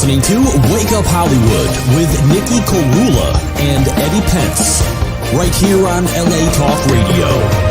listening to Wake Up Hollywood with Nikki Korula and Eddie Pence, right here on LA Talk Radio.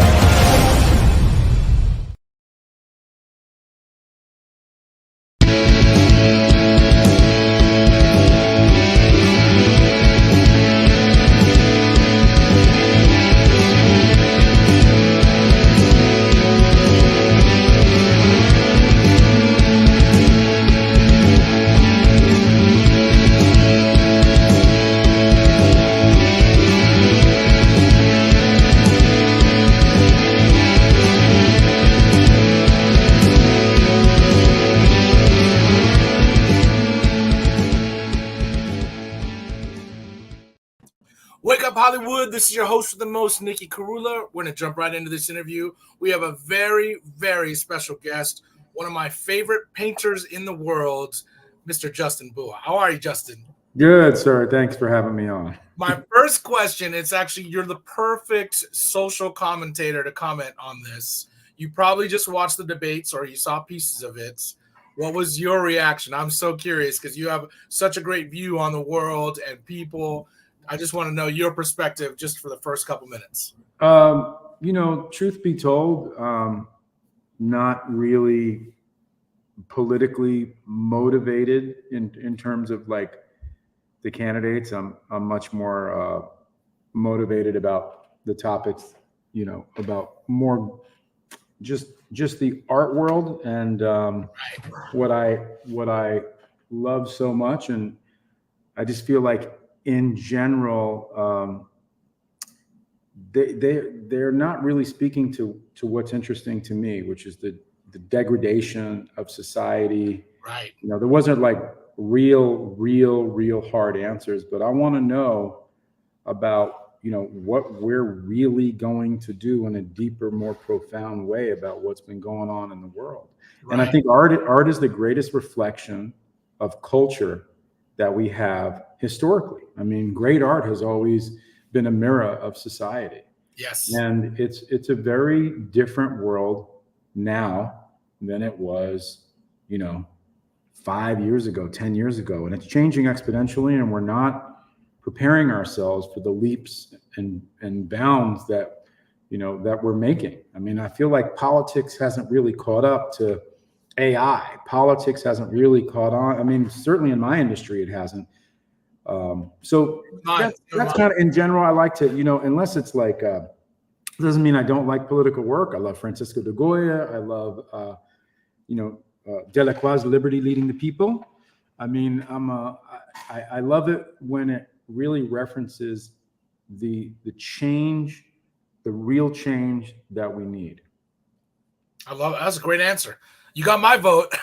Wake Up Hollywood, this is your host with the most, Nikki Korula. We're going to jump right into this interview. We have a very, very special guest, one of my favorite painters in the world, Mr. Justin Bua. How are you, Justin? Good, sir. Thanks for having me on. My first question, it's actually, you're the perfect social commentator to comment on this. You probably just watched the debates or you saw pieces of it. What was your reaction? I'm so curious because you have such a great view on the world and people. I just want to know your perspective just for the first couple minutes. Truth be told, not really politically motivated in terms of like the candidates. I'm much more motivated about the topics, about more just the art world and what I love so much. And I just feel like in general, they're not really speaking to what's interesting to me, which is the degradation of society. Right. There wasn't like real hard answers, but I want to know about, what we're really going to do in a deeper, more profound way about what's been going on in the world. Right. And I think art is the greatest reflection of culture that we have historically. I mean, great art has always been a mirror of society. Yes. And it's a very different world now than it was, 5 years ago, 10 years ago. And it's changing exponentially, and we're not preparing ourselves for the leaps and bounds that, that we're making. I mean, I feel like politics hasn't really caught up to AI. Politics hasn't really caught on. I mean, certainly in my industry, it hasn't. So that's kind of in general. I like to, unless it's like, doesn't mean I don't like political work. I love Francisco de Goya. I love, Delacroix's Liberty Leading the People. I mean, I love it when it really references the change, the real change that we need. I love it. That's a great answer. You got my vote.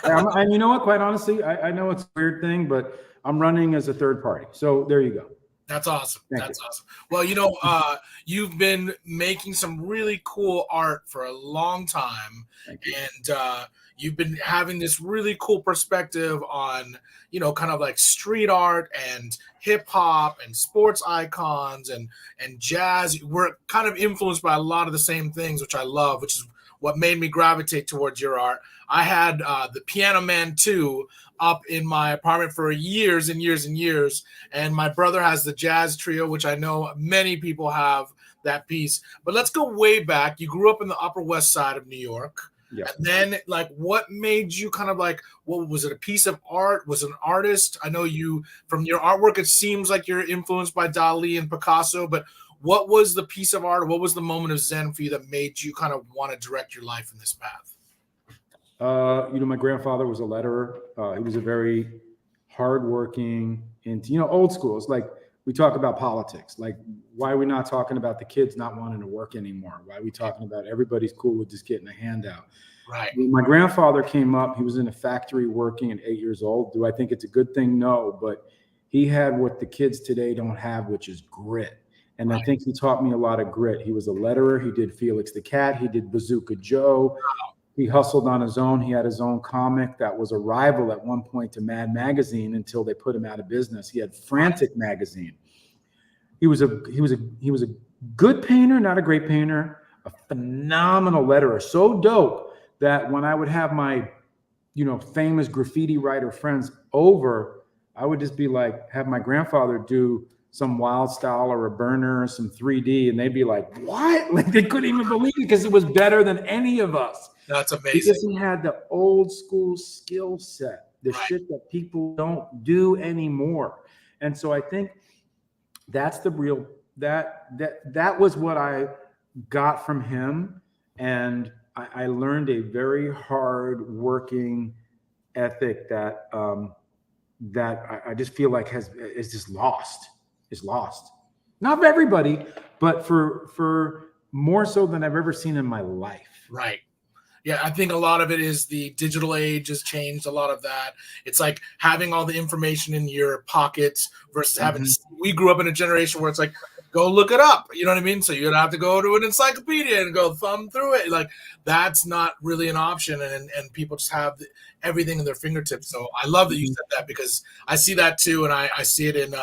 And you know what? Quite honestly, I know it's a weird thing, but I'm running as a third party. So there you go. That's awesome. Thank you. Awesome. Well, you've been making some really cool art for a long time. Thank you. And you've been having this really cool perspective on, kind of like street art and hip hop and sports icons and jazz. We're kind of influenced by a lot of the same things, which I love, which is what made me gravitate towards your art. I had the Piano Man 2 up in my apartment for years and years and years. And my brother has the Jazz Trio, which I know many people have that piece. But let's go way back. You grew up in the Upper West Side of New York. Yeah. And then, like, what made you kind of like, what was it, a piece of art? Was it an artist? I know you, from your artwork, it seems like you're influenced by Dali and Picasso, but what was the piece of art? What was the moment of Zen for you that made you kind of want to direct your life in this path? My grandfather was a letterer. He was a very hardworking and, old school. It's like we talk about politics. Like, why are we not talking about the kids not wanting to work anymore? Why are we talking about everybody's cool with just getting a handout? Right. When my grandfather came up, he was in a factory working at 8 years old. Do I think it's a good thing? No, but he had what the kids today don't have, which is grit. And right. I think he taught me a lot of grit. He was a letterer. He did Felix the Cat. He did Bazooka Joe. Wow. He hustled on his own. He had his own comic that was a rival at one point to Mad Magazine until they put him out of business. He had Frantic Magazine. He was a good painter, not a great painter, a phenomenal letterer. So dope that when I would have my, famous graffiti writer friends over, I would just be like, have my grandfather do some wild style or a burner or some 3D, and they'd be like, what? Like they couldn't even believe it because it was better than any of us. That's amazing. Because he had the old school skill set, the shit that people don't do anymore. And so I think that's the real, that was what I got from him. And I learned a very hard working ethic that I just feel like is just lost. Is lost. Not for everybody, but for more so than I've ever seen in my life. Right. Yeah, I think a lot of it is the digital age has changed a lot of that. It's like having all the information in your pockets versus having. We grew up in a generation where it's like, go look it up. You know what I mean? So you'd have to go to an encyclopedia and go thumb through it. Like that's not really an option, and people just have everything in their fingertips. So I love that you said that because I see that too, and I see it in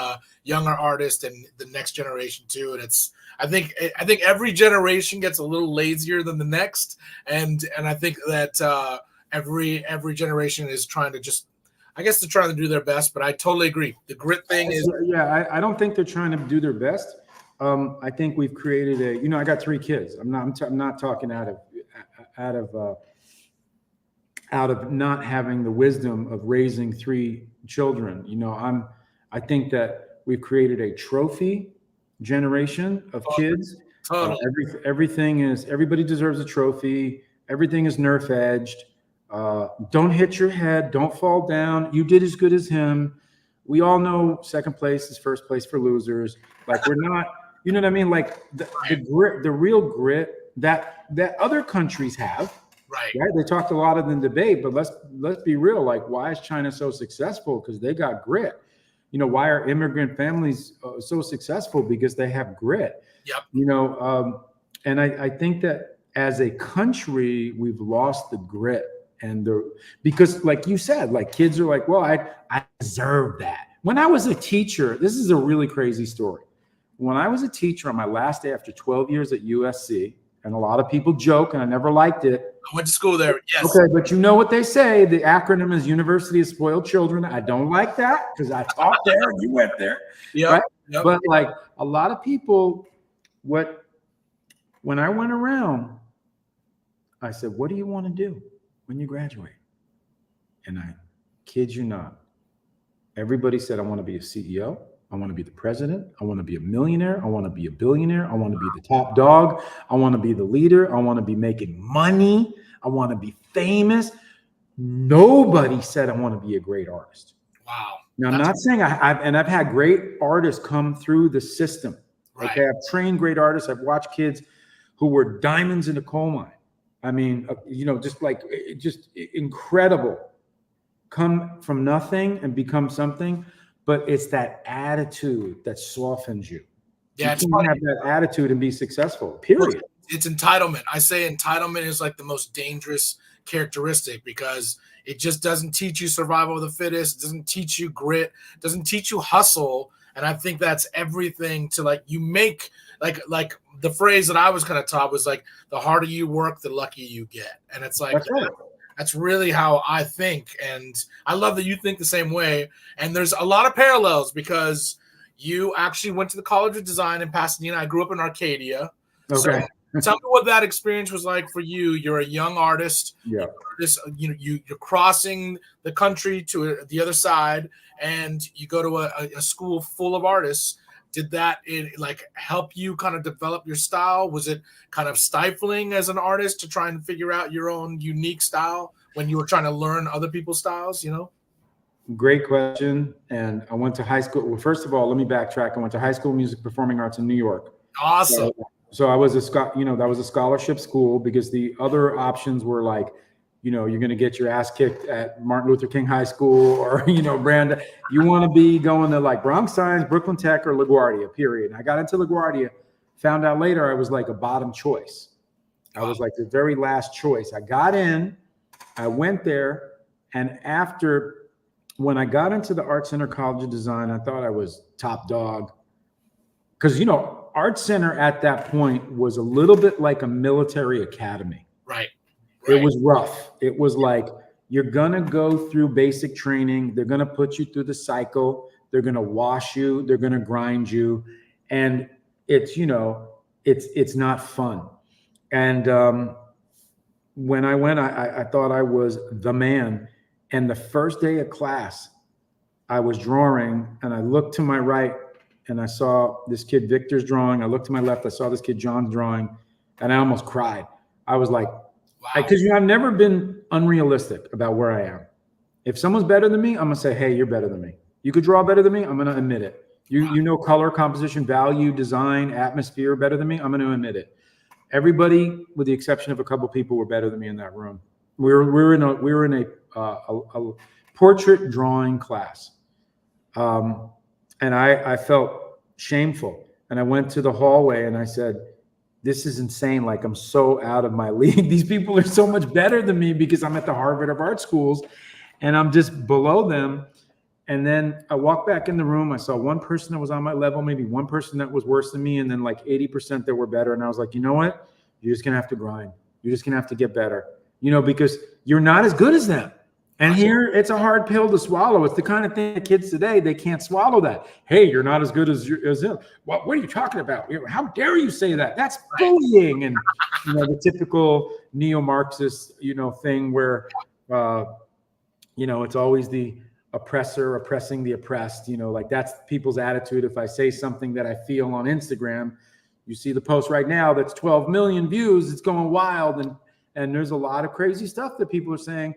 younger artists and the next generation too. And I think every generation gets a little lazier than the next, and I think that every generation is trying to just. I guess they're trying to do their best, but I totally agree. The grit thing is. Yeah, I don't think they're trying to do their best. I think we've created I got 3 kids. I'm not talking out of not having the wisdom of raising 3 children. I think that we've created a trophy generation of kids. Totally. Everybody deserves a trophy. Everything is Nerf edged. Don't hit your head. Don't fall down. You did as good as him. We all know second place is first place for losers. Like we're not, you know what I mean? Like the grit, the real grit that other countries have. Right. They talked a lot in the debate, but let's be real. Like, why is China so successful? Because they got grit. Why are immigrant families so successful? Because they have grit. Yep. And I think that as a country, we've lost the grit because like you said, like kids are like, well, I deserve that. When I was a teacher, this is a really crazy story. When I was a teacher on my last day after 12 years at USC, and a lot of people joke, and I never liked it. I went to school there. Yes. Okay, but you know what they say? The acronym is University of Spoiled Children. I don't like that because I taught there and you went there. Yeah. Right? Yep. But like a lot of people, when I went around, I said, what do you want to do when you graduate? And I kid you not, everybody said, I want to be a CEO. I want to be the president. I want to be a millionaire. I want to be a billionaire. I want to be the top dog. I want to be the leader. I want to be making money. I want to be famous. Nobody said I want to be a great artist. Wow. Now, I'm not saying I've had great artists come through the system. Right. Okay, I've trained great artists. I've watched kids who were diamonds in a coal mine. I mean, just incredible. Come from nothing and become something. But it's that attitude that softens you. Yeah, you can have that attitude and be successful, period. It's entitlement. I say entitlement is like the most dangerous characteristic because it just doesn't teach you survival of the fittest. It doesn't teach you grit. It doesn't teach you hustle. And I think that's everything to like you make like the phrase that I was kind of taught was like the harder you work, the luckier you get. And it's like, that's right. That's really how I think. And I love that you think the same way. And there's a lot of parallels because you actually went to the College of Design in Pasadena. I grew up in Arcadia. Okay. So tell me what that experience was like for you. You're a young artist. Yeah. You're crossing the country to the other side and you go to a school full of artists. Did that help you kind of develop your style? Was it kind of stifling as an artist to try and figure out your own unique style when you were trying to learn other people's styles, Great question. And I went to high school. Well, first of all, let me backtrack. I went to High School of Music Performing Arts in New York. Awesome. So I was that was a scholarship school because the other options were like, you're going to get your ass kicked at Martin Luther King High School or, Brandon. You want to be going to like Bronx Science, Brooklyn Tech, or LaGuardia, period. And I got into LaGuardia, found out later I was like a bottom choice. I was like the very last choice. I got in, I went there, and when I got into the Art Center College of Design, I thought I was top dog. Because, Art Center at that point was a little bit like a military academy. Right. It was rough. It was like, You're going to go through basic training. They're going to put you through the cycle. They're going to wash you. They're going to grind you. And it's, you know, it's not fun. And when I went, I thought I was the man. And the first day of class, I was drawing and I looked to my right and I saw this kid Victor's drawing. I looked to my left, I saw this kid John's drawing, and I almost cried. I was like, because I've never been unrealistic about where I am. If someone's better than me, I'm gonna say, hey, you're better than me. You could draw better than me, I'm gonna admit it. You know color, composition, value, design, atmosphere better than me, I'm gonna admit it. Everybody, with the exception of a couple people, were better than me in that room. We were in a portrait drawing class. And I felt shameful. And I went to the hallway and I said, this is insane. Like, I'm so out of my league. These people are so much better than me because I'm at the Harvard of art schools and I'm just below them. And then I walked back in the room. I saw one person that was on my level, maybe one person that was worse than me, and then like 80% that were better. And I was like, you know what? You're just going to have to grind. You're just going to have to get better, you know, because you're not as good as them. And here, it's a hard pill to swallow. It's the kind of thing that kids today, they can't swallow that. Hey, you're not as good as them. What are you talking about? How dare you say that? That's bullying. And, you know, the typical neo-Marxist, you know, thing where, you know, it's always the oppressor oppressing the oppressed. You know, like that's people's attitude. If I say something that I feel on Instagram, you see the post right now that's 12 million views. It's going wild. And there's a lot of crazy stuff that people are saying.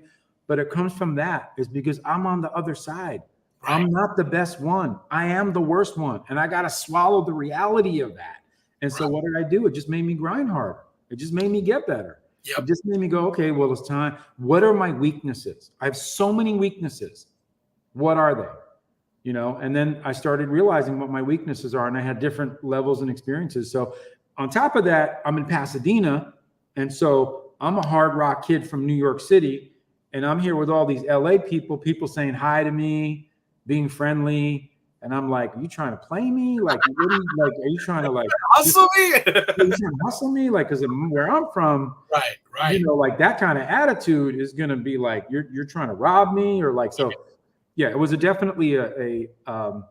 But it comes from that is because I'm on the other side. Right. I'm not the best one. I am the worst one. And I got to swallow the reality of that. And so what did I do? It just made me grind harder. It just made me get better. Yep. It just made me go, okay, well, it's time. What are my weaknesses? I have so many weaknesses. What are they? You know, and then I started realizing what my weaknesses are. And I had different levels and experiences. So on top of that, I'm in Pasadena. And so I'm a hard rock kid from New York City. And I'm here with all these LA people saying hi to me, being friendly. And I'm like, are you trying to play me? Like, are you trying to like hustle me? Are you trying to hustle me? Like, because where I'm from, right. You know, like that kind of attitude is going to be like, you're trying to rob me or like, so yeah, it was definitely a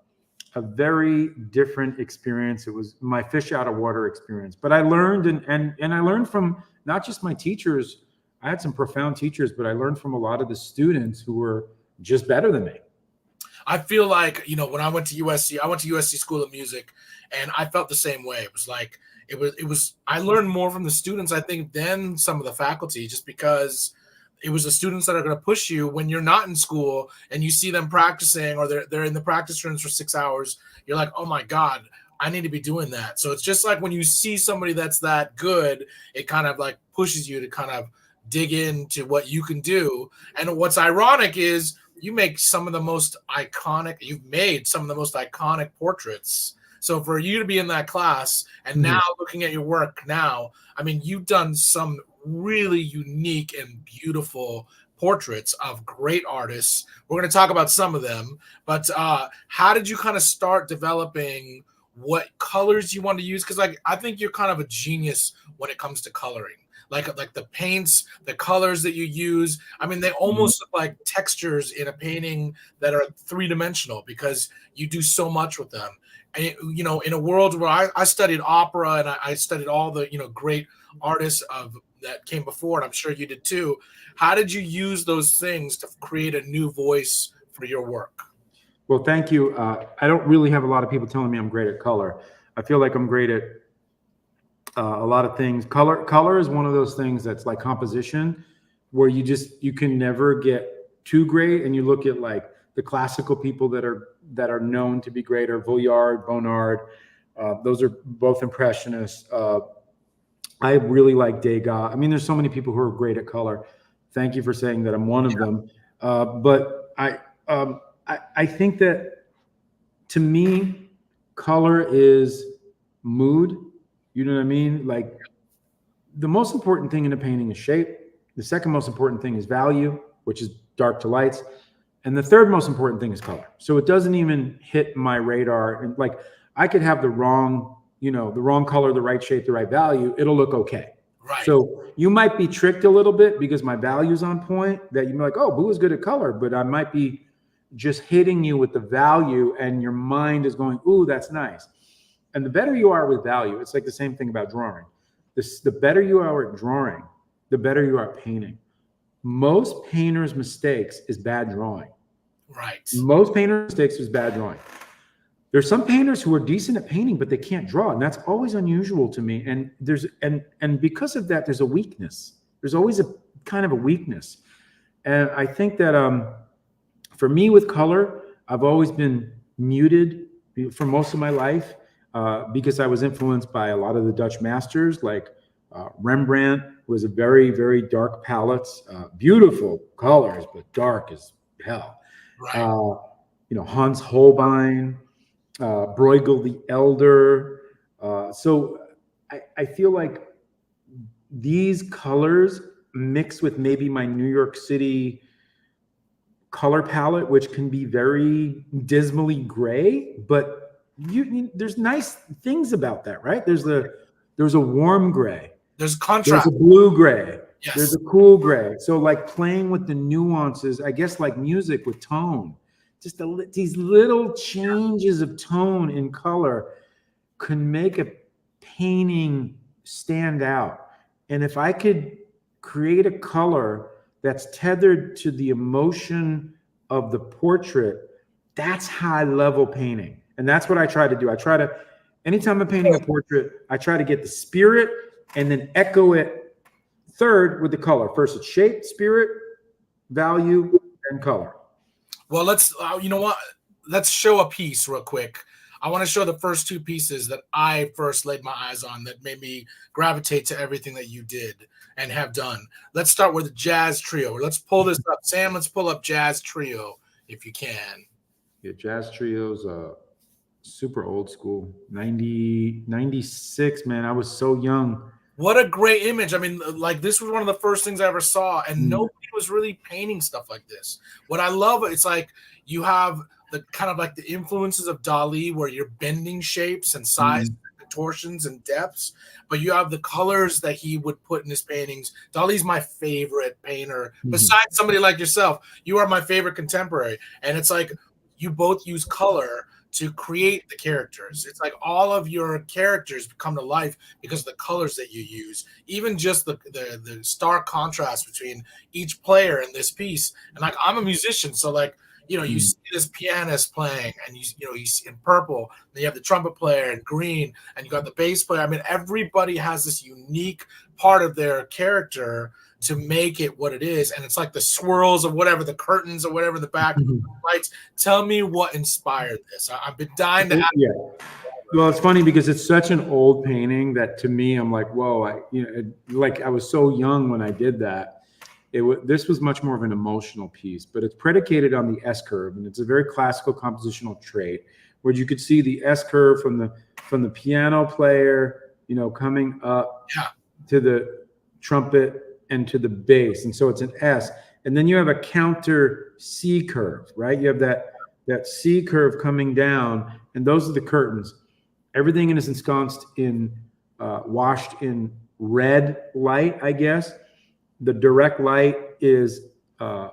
very different experience. It was my fish out of water experience, but I learned and I learned from not just my teachers. I had some profound teachers, but I learned from a lot of the students who were just better than me. I feel like, you know, when I went to USC, School of Music, and I felt the same way. It was like, I learned more from the students, I think, than some of the faculty, just because it was the students that are going to push you when you're not in school and you see them practicing or they're in the practice rooms for 6 hours. You're like, oh my God, I need to be doing that. So it's just like when you see somebody that's that good, it kind of like pushes you to kind of dig into what you can do. And what's ironic is you've made some of the most iconic portraits. So for you to be in that class and now looking at your work now, I mean, you've done some really unique and beautiful portraits of great artists. We're going to talk about some of them, but how did you kind of start developing what colors you want to use? Because like, I think you're kind of a genius when it comes to coloring. Like the paints, the colors that you use. I mean, they almost look like textures in a painting that are three-dimensional because you do so much with them. And, you know, in a world where I studied opera and I studied all the, you know, great artists that came before, and I'm sure you did too. How did you use those things to create a new voice for your work? Well, thank you. I don't really have a lot of people telling me I'm great at color. I feel like I'm great at a lot of things. Color is one of those things that's like composition, where you can never get too great. And you look at like the classical people that are known to be great, or Vuillard, Bonnard. Those are both impressionists. I really like Degas. I mean, there's so many people who are great at color. Thank you for saying that I'm one of them. But I think that to me, color is mood. You know what I mean? Like, the most important thing in a painting is shape. The second most important thing is value, which is dark to lights. And the third most important thing is color. So it doesn't even hit my radar. And like, I could have the wrong color, the right shape, the right value. It'll look okay. Right. So you might be tricked a little bit because my value's on point, that you're like, oh, Boo is good at color, but I might be just hitting you with the value and your mind is going, ooh, that's nice. And the better you are with value, it's like the same thing about drawing. The better you are at drawing, the better you are at painting. Most painters' mistakes is bad drawing. Right. Most painters' mistakes is bad drawing. There's some painters who are decent at painting, but they can't draw, and that's always unusual to me. And because of that, there's a weakness. There's always a kind of a weakness. And I think that for me with color, I've always been muted for most of my life because I was influenced by a lot of the Dutch masters, like Rembrandt was a very, very dark palettes, beautiful colors, but dark as hell. Right. Hans Holbein, Bruegel the Elder. So I feel like these colors mixed with maybe my New York City color palette, which can be very dismally gray, but there's nice things about that, right? There's a warm gray. There's contrast. There's a blue gray. Yes. There's a cool gray. So like playing with the nuances, I guess like music with tone, just these little changes of tone in color can make a painting stand out. And if I could create a color that's tethered to the emotion of the portrait, that's high level painting. And that's what I try to do. Anytime I'm painting a portrait, I try to get the spirit and then echo it third with the color. First it's shape, spirit, value, and color. Well, let's, you know what? Let's show a piece real quick. I want to show the first two pieces that I first laid my eyes on that made me gravitate to everything that you did and have done. Let's start with the Jazz Trio. Let's pull this up. Sam, let's pull up Jazz Trio if you can. Yeah, Jazz Trio's super old school. 96, man. I was so young. What a great image. I mean, like, this was one of the first things I ever saw, and nobody was really painting stuff like this. What I love, it's like you have the kind of like the influences of Dali where you're bending shapes and size, contortions and depths, but you have the colors that he would put in his paintings. Dali's my favorite painter. Besides somebody like yourself, you are my favorite contemporary. And it's like you both use color to create the characters. It's like all of your characters come to life because of the colors that you use. Even just the stark contrast between each player in this piece. And like, I'm a musician, so like, you see this pianist playing, and you see in purple. Then you have the trumpet player in green, and you got the bass player. I mean, everybody has this unique part of their character to make it what it is. And it's like the swirls of whatever, the curtains or whatever, the back lights. Tell me what inspired this. I've been dying to ask. Yeah. Well, it's funny because it's such an old painting that to me, I'm like, whoa, I was so young when I did that. This was much more of an emotional piece, but it's predicated on the S curve, and it's a very classical compositional trait where you could see the S curve from the piano player, coming up to the trumpet and to the bass, and so it's an S, and then you have a counter C curve, right? You have that C curve coming down, and those are the curtains. Everything is ensconced in washed in red light, I guess. The direct light is a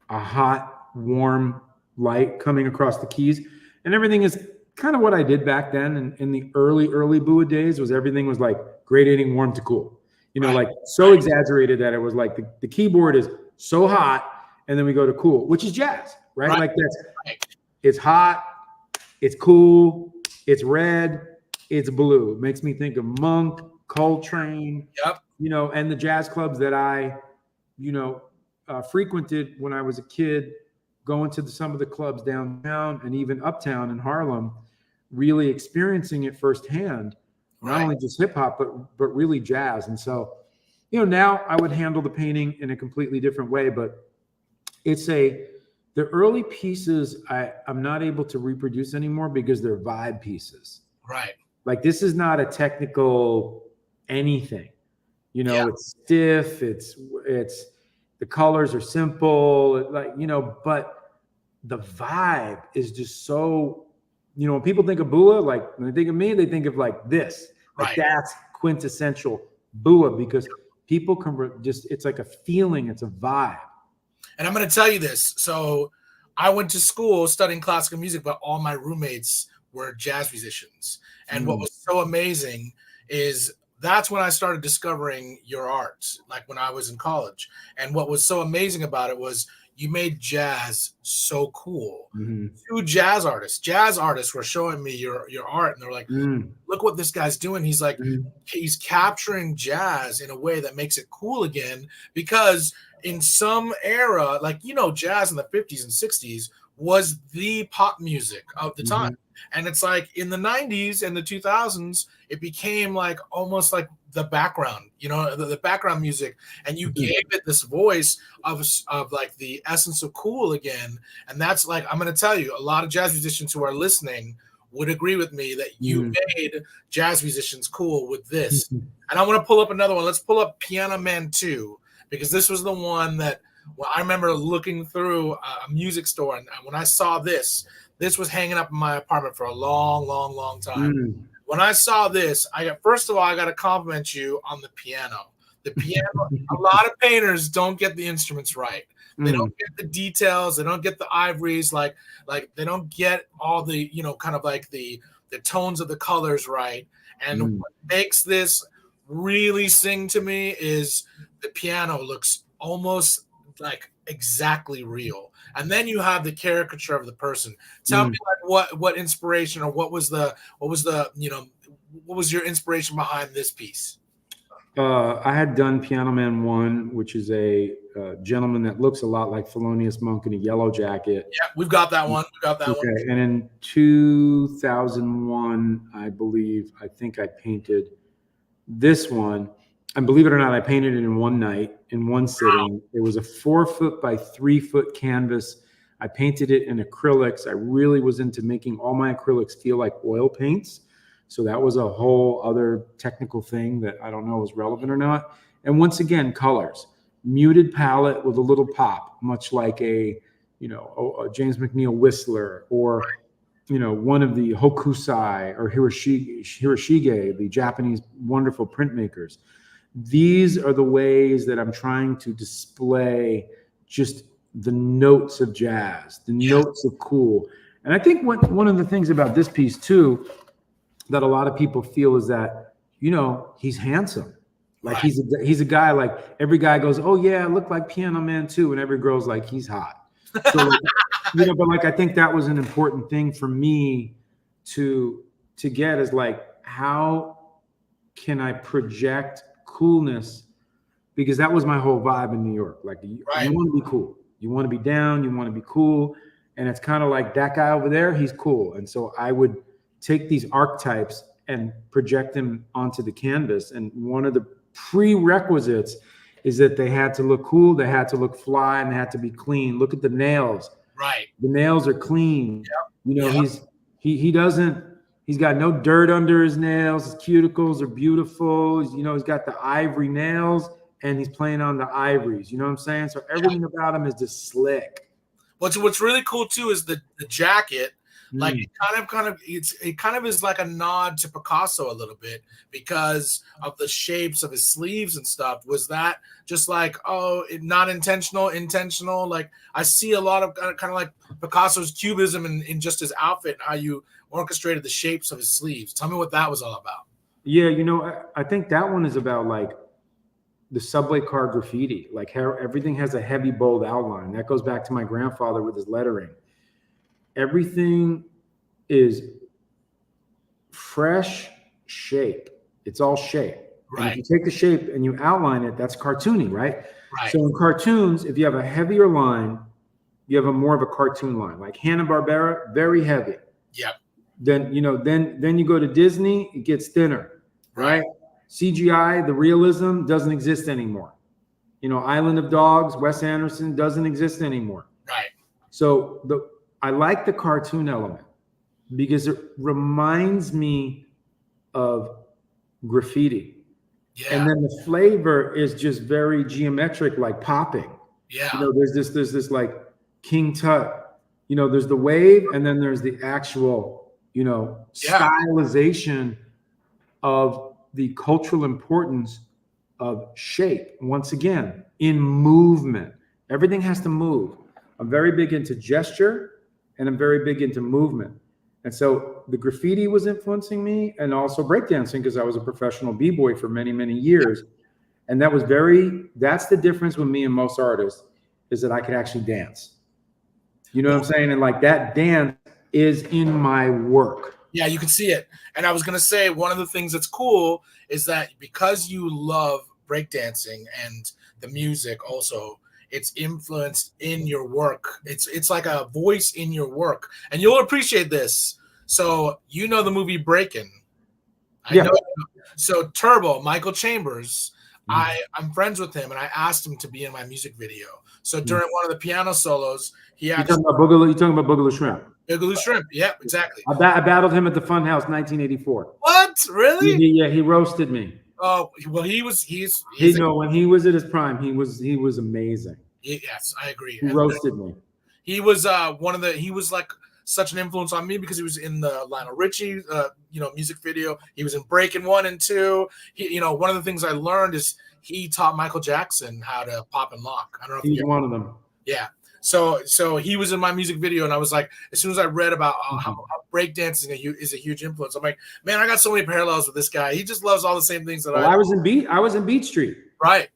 hot, warm light coming across the keys. And everything is kind of what I did back then in the early Bua days. Everything was like gradating warm to cool. Like so exaggerated that it was like the keyboard is so hot, and then we go to cool, which is jazz, right? Like it's hot, it's cool, it's red, it's blue. It makes me think of Monk, Coltrane. Yep. And the jazz clubs that I, frequented when I was a kid, going to some of the clubs downtown and even uptown in Harlem, really experiencing it firsthand, not only just hip hop, but really jazz. And so, now I would handle the painting in a completely different way, but the early pieces I'm not able to reproduce anymore because they're vibe pieces. Right. Like, this is not a technical anything. It's stiff. It's the colors are simple, but the vibe is just so, when people think of Bua, like when they think of me, they think of like this, like that's quintessential Bua, because people can just, it's like a feeling, it's a vibe. And I'm going to tell you this. So I went to school studying classical music, but all my roommates were jazz musicians. And what was so amazing is that's when I started discovering your art, like when I was in college. And what was so amazing about it was you made jazz so cool. Two jazz artists were showing me your art, and they're like, look what this guy's doing. He's like, he's capturing jazz in a way that makes it cool again, because in some era, like, you know, jazz in the 50s and 60s was the pop music of the time. And it's like in the 90s and the 2000s, it became like almost like the background, you know, the background music. And you gave it this voice of like the essence of cool again. And that's like, I'm going to tell you, a lot of jazz musicians who are listening would agree with me that you made jazz musicians cool with this. And I want to pull up another one. Let's pull up Piano Man 2, because this was the one that, well, I remember looking through a music store, and when I saw this was hanging up in my apartment for a long time. When I saw this, first of all, I got to compliment you on the piano. The piano, a lot of painters don't get the instruments right. They don't get the details. They don't get the ivories. Like they don't get all the, you know, kind of like the tones of the colors right. And what makes this really sing to me is the piano looks almost like exactly real. And then you have the caricature of the person. Tell me like what inspiration, or what was the you know, what was your inspiration behind this piece? I had done Piano Man 1, which is a gentleman that looks a lot like Thelonious Monk in a yellow jacket. Yeah, we've got that one. Okay. And in 2001, I think I painted this one. And believe it or not, I painted it in one night, in one sitting. Wow. It was a 4 foot by 3 foot canvas. I painted it in acrylics. I really was into making all my acrylics feel like oil paints. So that was a whole other technical thing that I don't know is relevant or not. And once again, colors, muted palette with a little pop, much like a James McNeill Whistler, or, you know, one of the Hokusai or Hiroshige, the Japanese wonderful printmakers. These are the ways that I'm trying to display just the notes of jazz, the notes of cool. And I think one of the things about this piece too, that a lot of people feel is that, you know, he's handsome. Like he's a guy, like every guy goes, oh yeah, I look like Piano Man 2. And every girl's like, he's hot. So, like, you know, but like, I think that was an important thing for me to get, is like, how can I project coolness? Because that was my whole vibe in New York. Like, you want to be cool. You want to be down. You want to be cool. And it's kind of like, that guy over there, he's cool. And so I would take these archetypes and project them onto the canvas. And one of the prerequisites is that they had to look cool, they had to look fly, and they had to be clean. Look at the nails. Right. The nails are clean. Yep. You know, he's got no dirt under his nails. His cuticles are beautiful. You know, he's got the ivory nails, and he's playing on the ivories. You know what I'm saying? So everything about him is just slick. What's really cool too is the jacket. Like it kind of is like a nod to Picasso a little bit, because of the shapes of his sleeves and stuff. Was that just like, not intentional? Like, I see a lot of kind of like Picasso's cubism in just his outfit, and how you orchestrated the shapes of his sleeves. Tell me what that was all about. Yeah, you know, I think that one is about like the subway car graffiti, like how everything has a heavy, bold outline. That goes back to my grandfather with his lettering. Everything is fresh shape. It's all shape. Right. And if you take the shape and you outline it, that's cartoony, right? Right. So in cartoons, if you have a heavier line, you have a more of a cartoon line. Like Hanna-Barbera, very heavy. Yep. Then, you know, then you go to Disney, it gets thinner, right? CGI, the realism doesn't exist anymore. You know, Island of Dogs, Wes Anderson doesn't exist anymore. Right. So I like the cartoon element because it reminds me of graffiti. Yeah. And then the flavor is just very geometric, like popping. Yeah. You know, there's this like King Tut. You know, there's the wave, and then there's the actual, you know, stylization of the cultural importance of shape. Once again, in movement. Everything has to move. I'm very big into gesture and I'm very big into movement. And so the graffiti was influencing me, and also breakdancing, because I was a professional b-boy for many, many years. And that's the difference with me and most artists, is that I could actually dance. You know what I'm saying? And like that dance is in my work. Yeah, you can see it. And I was going to say, one of the things that's cool is that because you love breakdancing and the music also, it's influenced in your work. It's like a voice in your work. And you'll appreciate this. So, you know the movie Breakin'. I know. So Turbo, Michael Chambers, I'm friends with him, and I asked him to be in my music video. So during one of the piano solos, he actually— You're talking about Boogaloo Shrimp. Boogaloo Shrimp, yeah, exactly. I battled him at the Funhouse 1984. What? Really? He roasted me. Oh, well, he's when he was at his prime, he was amazing. Yes, I agree. He roasted me. He was he was like such an influence on me because he was in the Lionel Richie music video. He was in Breakin' 1 and 2. One of the things I learned is he taught Michael Jackson how to pop and lock. I don't know if he's one of them. Yeah. So he was in my music video, and I was like, as soon as I read about how breakdancing is a huge influence, I'm like, man, I got so many parallels with this guy. He just loves all the same things that I was in Beat Street. Right.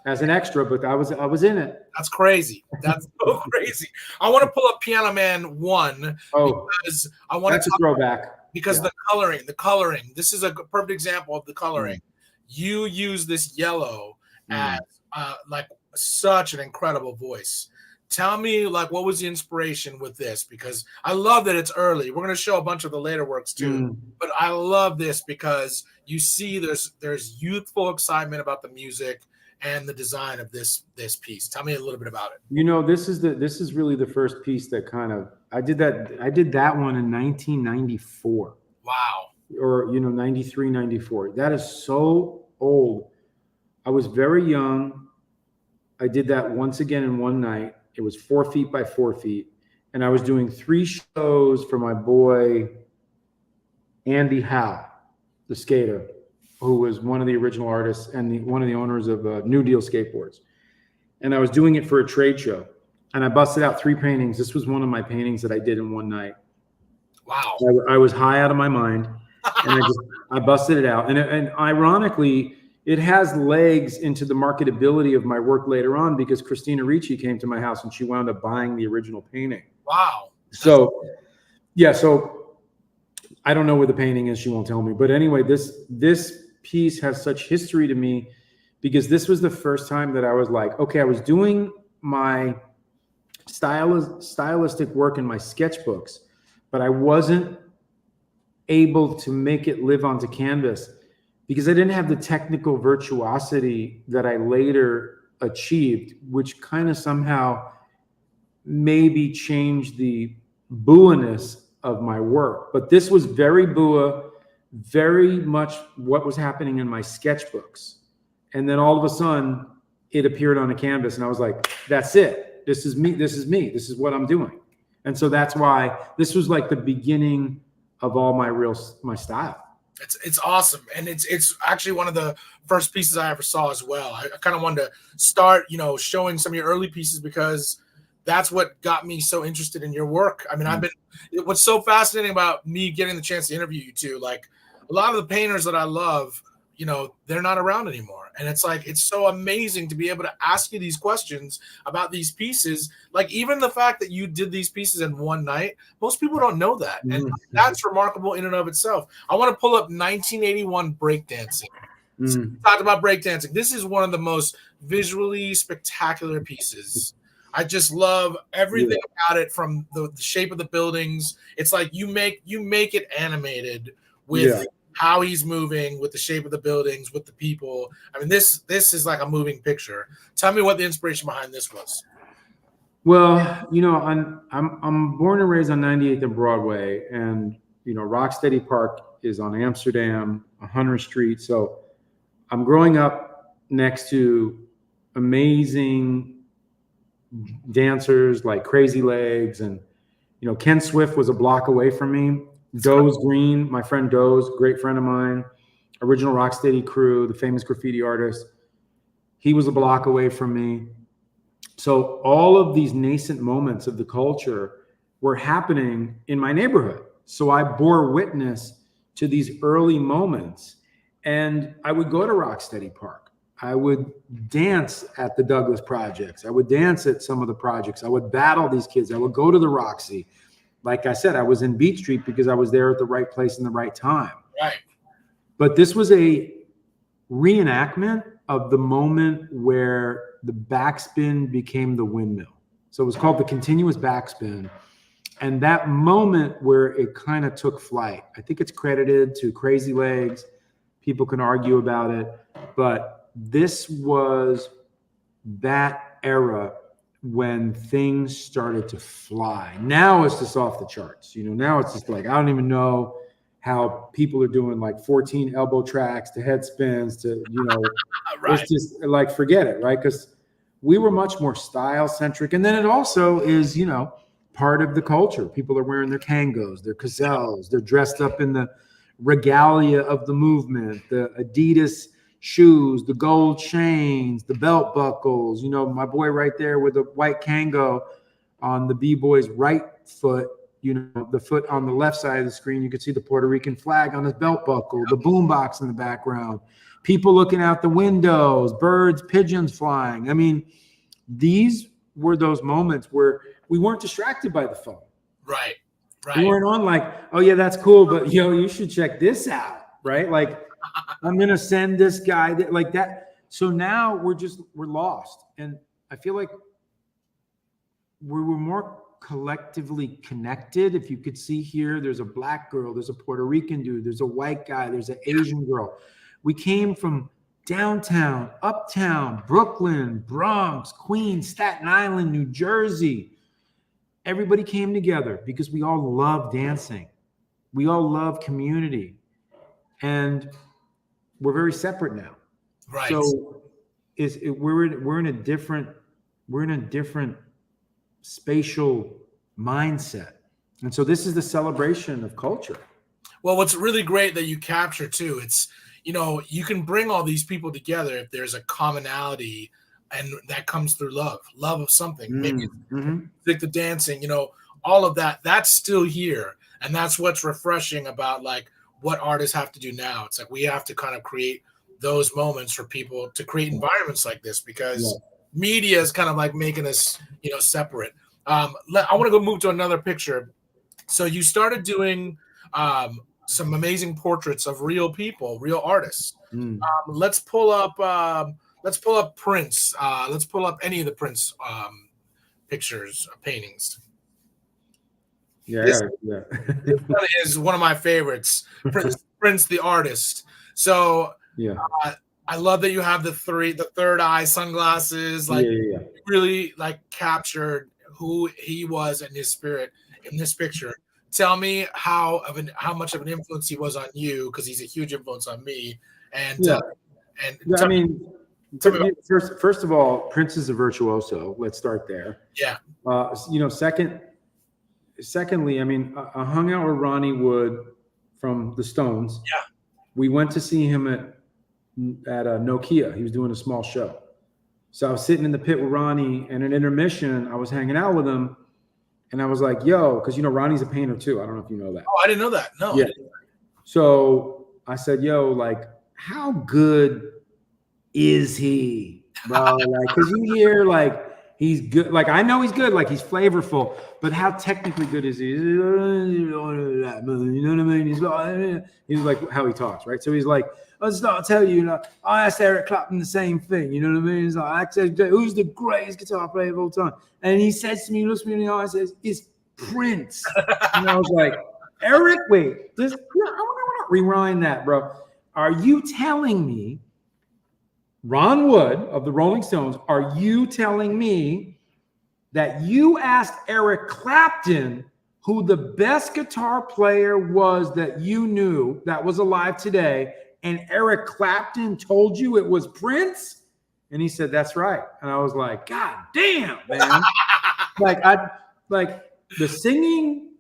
As an extra, but I was in it. That's crazy. That's so crazy. I want to pull up Piano Man 1 because I want to throwback. Because the coloring. This is a perfect example of the coloring. You use this yellow as like such an incredible voice. Tell me, like, what was the inspiration with this? Because I love that it's early. We're going to show a bunch of the later works too, but I love this because you see there's youthful excitement about the music and the design of this piece. Tell me a little bit about it. This is really the first piece that kind of I did that one in 1994. Wow. Or 93, 94. That is so old. I was very young. I did that once again in one night. It was 4 feet by 4 feet. And I was doing 3 shows for my boy, Andy Howe, the skater, who was one of the original artists and one of the owners of New Deal Skateboards. And I was doing it for a trade show. And I busted out 3 paintings. This was one of my paintings that I did in one night. Wow. I was high out of my mind. And I busted it out. And ironically, it has legs into the marketability of my work later on, because Christina Ricci came to my house and she wound up buying the original painting. Wow. So I don't know where the painting is. She won't tell me. But anyway, this piece has such history to me, because this was the first time that I was like, okay, I was doing my stylistic work in my sketchbooks, but I wasn't able to make it live onto canvas because I didn't have the technical virtuosity that I later achieved, which kind of somehow maybe changed the boo-ness of my work. But this was very boo, very much what was happening in my sketchbooks. And then all of a sudden it appeared on a canvas and I was like, that's it. This is me. This is me. This is what I'm doing. And so that's why this was like the beginning of all my style. It's awesome. And it's actually one of the first pieces I ever saw as well. I kind of wanted to start, showing some of your early pieces because that's what got me so interested in your work. I mean, what's so fascinating about me getting the chance to interview you too, like a lot of the painters that I love, they're not around anymore. And it's like, it's so amazing to be able to ask you these questions about these pieces. Like even the fact that you did these pieces in one night, most people don't know that. And that's remarkable in and of itself. I want to pull up 1981 breakdancing. So we talked about breakdancing. This is one of the most visually spectacular pieces. I just love everything about it, from the shape of the buildings. It's like you make it animated with how he's moving, with the shape of the buildings, with the people. I mean, this is like a moving picture. Tell me what the inspiration behind this was. Well, I'm born and raised on 98th and Broadway, and Rocksteady Park is on Amsterdam, 100th Street. So I'm growing up next to amazing dancers like Crazy Legs, and Ken Swift was a block away from me. Doze Green, my friend Doze, great friend of mine. original Rocksteady crew, the famous graffiti artist. He was a block away from me. So all of these nascent moments of the culture were happening in my neighborhood. So I bore witness to these early moments, and I would go to Rocksteady Park. I would dance at the Douglas projects. I would dance at some of the projects. I would battle these kids. I would go to the Roxy. Like I said, I was in Beat Street because I was there at the right place in the right time. Right. But this was a reenactment of the moment where the backspin became the windmill. So it was called the continuous backspin. And that moment where it kind of took flight, I think it's credited to Crazy Legs. People can argue about it, but this was that era when things started to fly. Now it's just off the charts. Now it's just like, I don't even know how people are doing like 14 elbow tracks to head spins to, Right. It's just like, forget it, right? Because we were much more style centric. And then it also is, part of the culture. People are wearing their Kangos, their Gazelles, they're dressed up in the regalia of the movement, the Adidas shoes, the gold chains, the belt buckles. My boy right there with the white Kango on the B-boy's right foot, the foot on the left side of the screen, you could see the Puerto Rican flag on his belt buckle, the boombox in the background, people looking out the windows, birds, pigeons flying. I mean, these were those moments where we weren't distracted by the phone. Right. We weren't on like, oh yeah, that's cool, but you should check this out, right? Like, I'm gonna send this guy like that. So now we're lost, and I feel like we were more collectively connected. If you could see here, there's a black girl, there's a Puerto Rican dude, there's a white guy, there's an Asian girl. We came from downtown, uptown, Brooklyn, Bronx, Queens, Staten Island, New Jersey. Everybody came together because we all love dancing. We all love community. And we're very separate now. Right. So we're in a different spatial mindset. And so this is the celebration of culture. Well, what's really great that you capture too, it's, you can bring all these people together if there's a commonality, and that comes through love of something. Maybe like the dancing, all of that, that's still here. And that's what's refreshing about like what artists have to do now. It's like we have to kind of create those moments for people to create environments like this, because media is kind of like making us, separate. I want to go move to another picture. So you started doing some amazing portraits of real people, real artists. Let's pull up Prince. Let's pull up any of the Prince pictures, paintings. This one is one of my favorites, Prince the artist. So I love that you have the third eye sunglasses. Like really like captured who he was and his spirit in this picture. Tell me how much of an influence he was on you, because he's a huge influence on me. And first of all, Prince is a virtuoso. Let's start there. Yeah. Secondly, I hung out with Ronnie Wood from the Stones. Yeah. We went to see him at Nokia. He was doing a small show. So I was sitting in the pit with Ronnie, and at intermission, I was hanging out with him, and I was like, yo, because Ronnie's a painter too. I don't know if you know that. Oh, I didn't know that. No. Yeah. So I said, yo, like, how good is he, bro? Like, because you hear like he's good. Like, I know he's good. Like, he's flavorful. But how technically good is he? You know what I mean? He's like how he talks, right? So he's like, I'll tell you, I asked Eric Clapton the same thing. You know what I mean? He's like, I said, who's the greatest guitar player of all time? And he says to me, looks me in the eye and says, it's Prince. And I was like, Eric, wait, I want to rewind that, bro. Are you telling me, Ron Wood of the Rolling Stones, are you telling me that you asked Eric Clapton who the best guitar player was that you knew that was alive today, and Eric Clapton told you it was Prince? And he said, that's right. And I was like, God damn, man. like the singing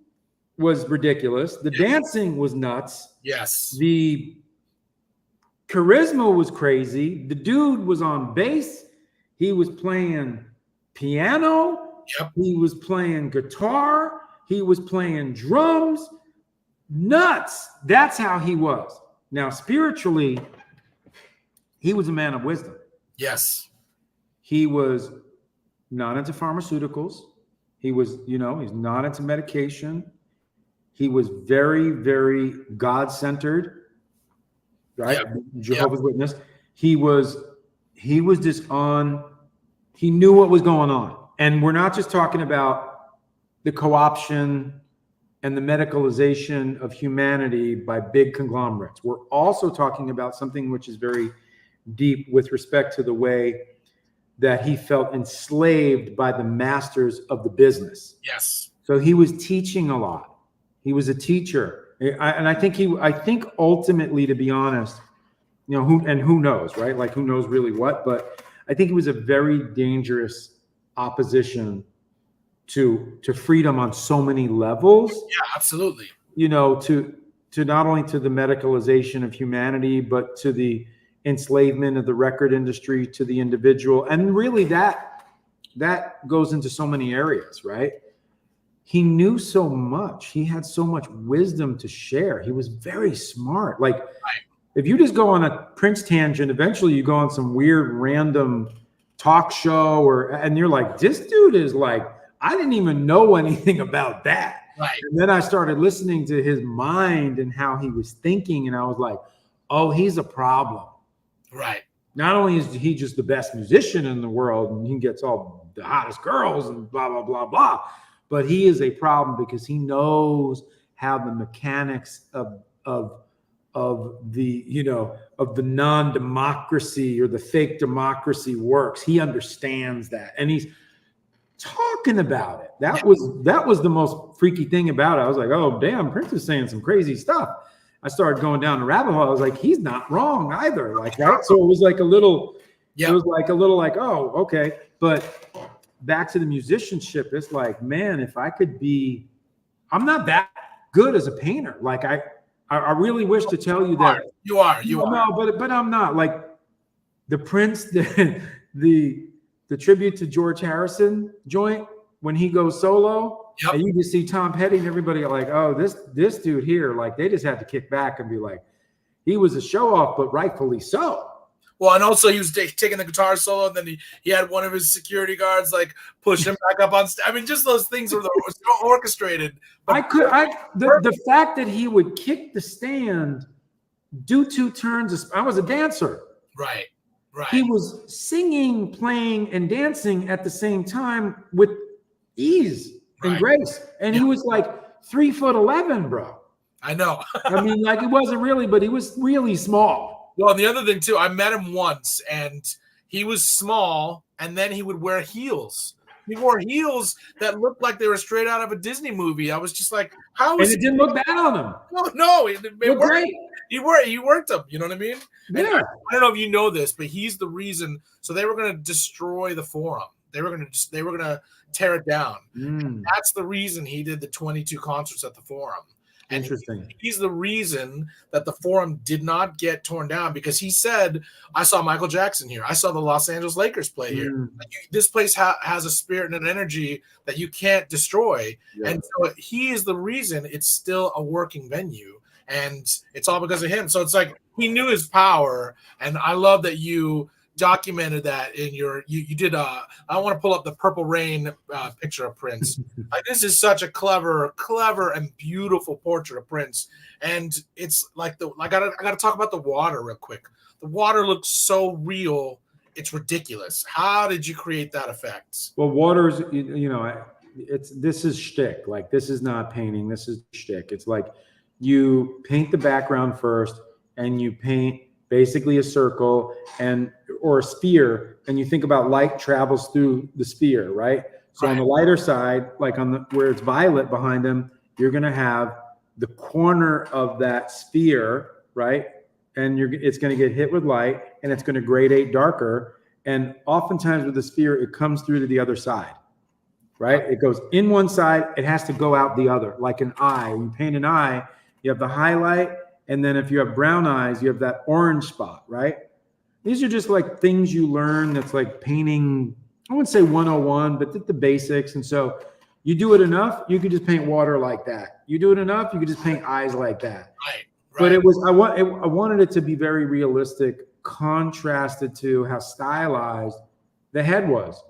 was ridiculous. The dancing was nuts. Yes. The charisma was crazy. The dude was on bass. He was playing piano. Yep. He was playing guitar. He was playing drums. Nuts. That's how he was. Now, spiritually, he was a man of wisdom. Yes. He was not into pharmaceuticals. He was, he's not into medication. He was very, very God-centered, right? Yep. Jehovah's Witness. He was just he knew what was going on. And we're not just talking about the co-option and the medicalization of humanity by big conglomerates. We're also talking about something which is very deep with respect to the way that he felt enslaved by the masters of the business. Yes. So he was teaching a lot. He was a teacher. I think ultimately, to be honest, who knows, right? Like, who knows really what, but I think it was a very dangerous opposition to freedom on so many levels. Yeah, absolutely. To not only to the medicalization of humanity, but to the enslavement of the record industry to the individual. And really that goes into so many areas, right? He knew so much. He had so much wisdom to share. He was very smart. Like, if you just go on a Prince tangent, eventually you go on some weird random talk show and you're like, this dude is like, I didn't even know anything about that. Right. And then I started listening to his mind and how he was thinking. And I was like, oh, he's a problem. Right. Not only is he just the best musician in the world and he gets all the hottest girls and blah, blah, blah, blah, but he is a problem because he knows how the mechanics of the non-democracy or the fake democracy works. He understands that. And he's talking about it. That was the most freaky thing about it. I was like, oh, damn, Prince is saying some crazy stuff. I started going down the rabbit hole. I was like, he's not wrong either. Like, right? So it was like a little, oh, okay. But back to the musicianship, it's like, man, if I could I'm not that good as a painter. Like, I really wish to tell you that you are. No, but I'm not. Like, the Prince, the tribute to George Harrison joint when he goes solo. Yep. And you just see Tom Petty and everybody like, oh, this dude here, like, they just had to kick back and be like, he was a show off, but rightfully so. Well, and also he was taking the guitar solo, and then he had one of his security guards like push him back up on stage. I mean, just those things were so orchestrated. The fact that he would kick the stand, do two turns. I was a dancer. Right. He was singing, playing, and dancing at the same time with ease and grace. And he was like 3'11", bro. I know. I mean, like, it wasn't really, but he was really small. Well, and the other thing too, I met him once and he was small, and then he would wear heels. He wore heels that looked like they were straight out of a Disney movie. I was just like, how is it? Didn't look bad on him. No, it worked. Great. He worked them. You know what I mean? Yeah. And I don't know if you know this, but he's the reason. So they were going to destroy the Forum. They were going to tear it down. And that's the reason he did the 22 concerts at the Forum. And interesting. He's the reason that the Forum did not get torn down, because he said, I saw Michael Jackson here. I saw the Los Angeles Lakers play here. This place has a spirit and an energy that you can't destroy. Yeah. And so he is the reason it's still a working venue. And it's all because of him. So it's like he knew his power. And I love that you documented that in you did I want to pull up the Purple Rain picture of Prince. Like, this is such a clever and beautiful portrait of Prince. And it's like I gotta talk about the water real quick. The water looks so real, it's ridiculous. How did you create that effect? Well, water's, this is shtick. Like, this is not painting, this is shtick. It's like you paint the background first, and you paint basically a circle or a sphere, and you think about light travels through the sphere, right? So on the lighter side, like where it's violet behind them, you're going to have the corner of that sphere, right? And it's going to get hit with light, and it's going to gradate darker. And oftentimes with the sphere, it comes through to the other side, right? It goes in one side, it has to go out the other, like an eye. When you paint an eye, you have the highlight, And then if you have brown eyes, you have that orange spot, right? These are just like things you learn. That's like painting, I wouldn't say 101, but the basics. And so you do it enough, you could just paint water like that. You do it enough, you could just paint eyes like that. Right. But it was, I wanted it to be very realistic, contrasted to how stylized the head was.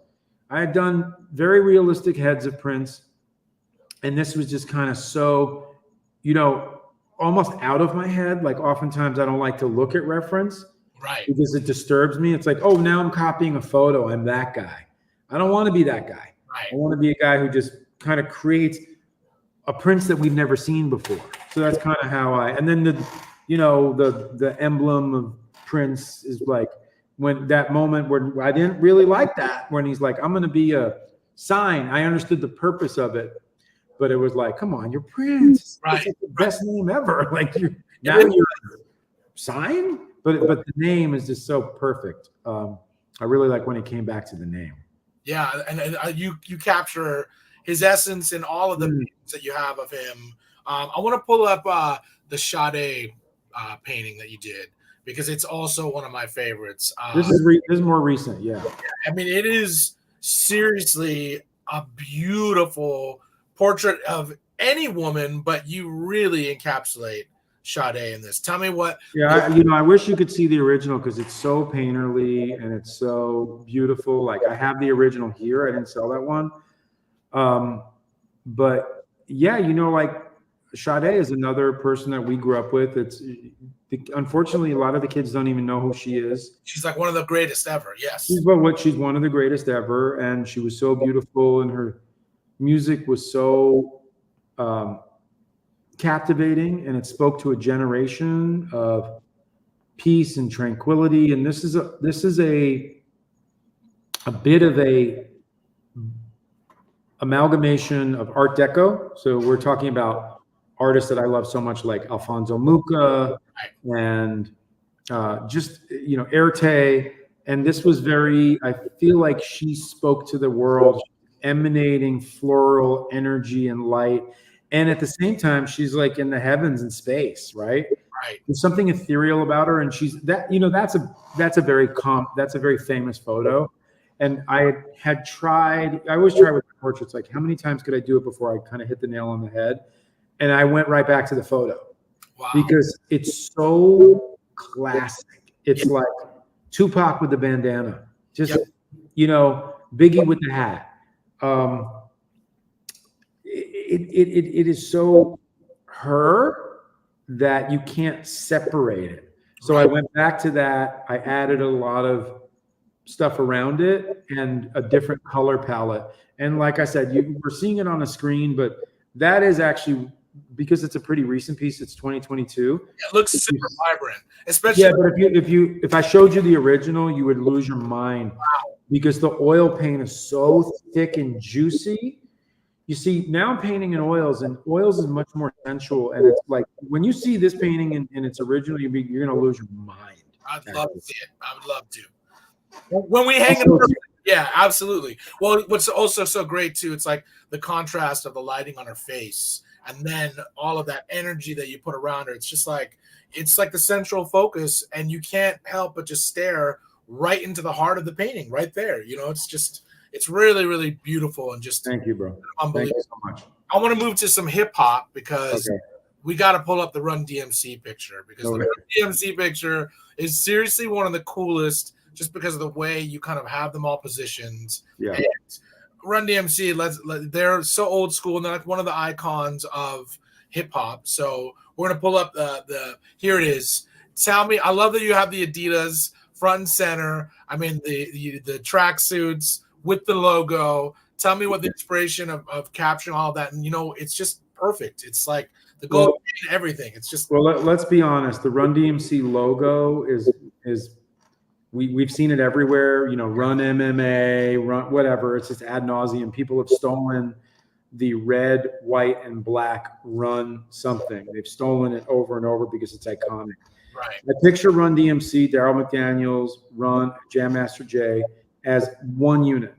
I had done very realistic heads of Prince, and this was just kind of so, you know, almost out of my head. Like oftentimes I don't like to look at reference, right, because it disturbs me. It's like, oh, now I'm copying a photo. I'm that guy. I don't want to be that guy. right. I want to be a guy who just kind of creates a Prince that we've never seen before. So that's kind of how and then the emblem of Prince is like when that moment where I didn't really like that, when he's like, I'm going to be a sign. I understood the purpose of it, but it was like, come on, you're Prince. Right. It's like the best name ever. Like now you're sign, but the name is just so perfect. I really like when he came back to the name. Yeah, and you capture his essence in all of the paintings that you have of him. I want to pull up the Sade painting that you did, because it's also one of my favorites. This is more recent, yeah. I mean, it is seriously a beautiful portrait of any woman, but you really encapsulate Sade in this. Tell me what. Yeah, I wish you could see the original, because it's so painterly and it's so beautiful. Like I have the original here. I didn't sell that one. But yeah, like Sade is another person that we grew up with. Unfortunately, a lot of the kids don't even know who she is. She's like one of the greatest ever. Yes. She's one of the greatest ever. And she was so beautiful, and her music was so, captivating, and it spoke to a generation of peace and tranquility. And this is a bit of a amalgamation of Art Deco. So we're talking about artists that I love so much, like Alfonso Mucca and Erte. And this was I feel like she spoke to the world, emanating floral energy and light. And at the same time, she's like in the heavens and space, right? Right. There's something ethereal about her, and she's that. That's a very famous photo. And I always try with portraits, like how many times could I do it before I kind of hit the nail on the head? And I went right back to the photo. Wow. Because it's so classic. It's like Tupac with the bandana, just Biggie with the hat. It is so her that you can't separate it. So I went back to that. I added a lot of stuff around it and a different color palette. And like I said, we're seeing it on a screen, but that is actually, because it's a pretty recent piece. It's 2022. It looks super vibrant, especially. Yeah, but if I showed you the original, you would lose your mind. Wow. Because the oil paint is so thick and juicy. You see, now I'm painting in oils, and oils is much more sensual. And it's like, when you see this painting in its original, you're going to lose your mind. I'd love to see it. I would love to. When we hang it, yeah, absolutely. Well, what's also so great too, it's like the contrast of the lighting on her face, and then all of that energy that you put around her. It's like the central focus, and you can't help but just stare right into the heart of the painting right there. It's really, really beautiful, and just thank you, bro. Unbelievable. Thank you so much. I want to move to some hip hop, because we got to pull up the Run DMC picture, because the Run DMC picture is seriously one of the coolest, just because of the way you kind of have them all positioned. Yeah. And Run DMC, they're so old school, and they're like one of the icons of hip hop. So we're gonna pull up here it is. Tell me, I love that you have the Adidas front and center. I mean the track suits with the logo. Tell me what the inspiration of capturing all of that, and it's just perfect. It's like the gold and everything. It's just let's be honest. The Run DMC logo is we've seen it everywhere. Run MMA, Run whatever. It's just ad nauseum. People have stolen the red, white, and black Run something. They've stolen it over and over because it's iconic. Right. I picture Run DMC, Daryl McDaniels, Run, Jam Master Jay as one unit,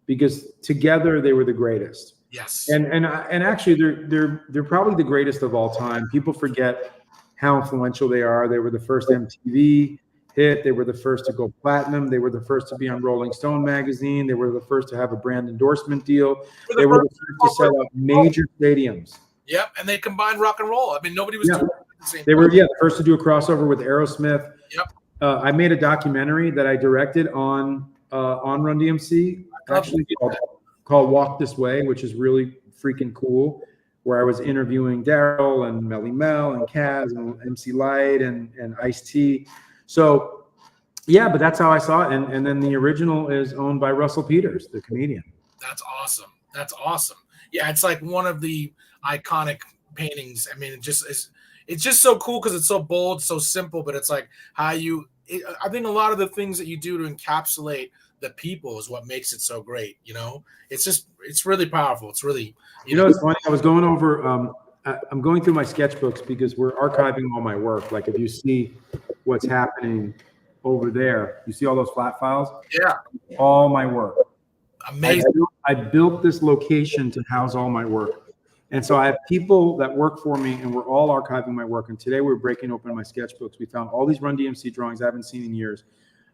because together they were the greatest. Yes. And actually they're probably the greatest of all time. People forget how influential they are. They were the first MTV hit. They were the first to go platinum. They were the first to be on Rolling Stone magazine. They were the first to have a brand endorsement deal. They were the first to sell out major stadiums. Yep, and they combined rock and roll. I mean, nobody was doing the same. They were the first to do a crossover with Aerosmith. Yep. I made a documentary that I directed on Run DMC, actually called Walk This Way, which is really freaking cool, where I was interviewing Daryl and Melly Mel and Kaz and MC Light and Ice-T. So, yeah, but that's how I saw it. And then the original is owned by Russell Peters, the comedian. That's awesome. That's awesome. Yeah, it's like one of the iconic paintings. I mean, it's just so cool because it's so bold, so simple, but it's like how I think a lot of the things that you do to encapsulate the people is what makes it so great. You know, it's really powerful. It's really, you know, it's funny. I was going over, I'm going through my sketchbooks because we're archiving all my work. Like if you see what's happening over there, you see all those flat files? Yeah. All my work. Amazing. I built this location to house all my work. And so I have people that work for me and we're all archiving my work. And today we're breaking open my sketchbooks. We found all these Run DMC drawings I haven't seen in years.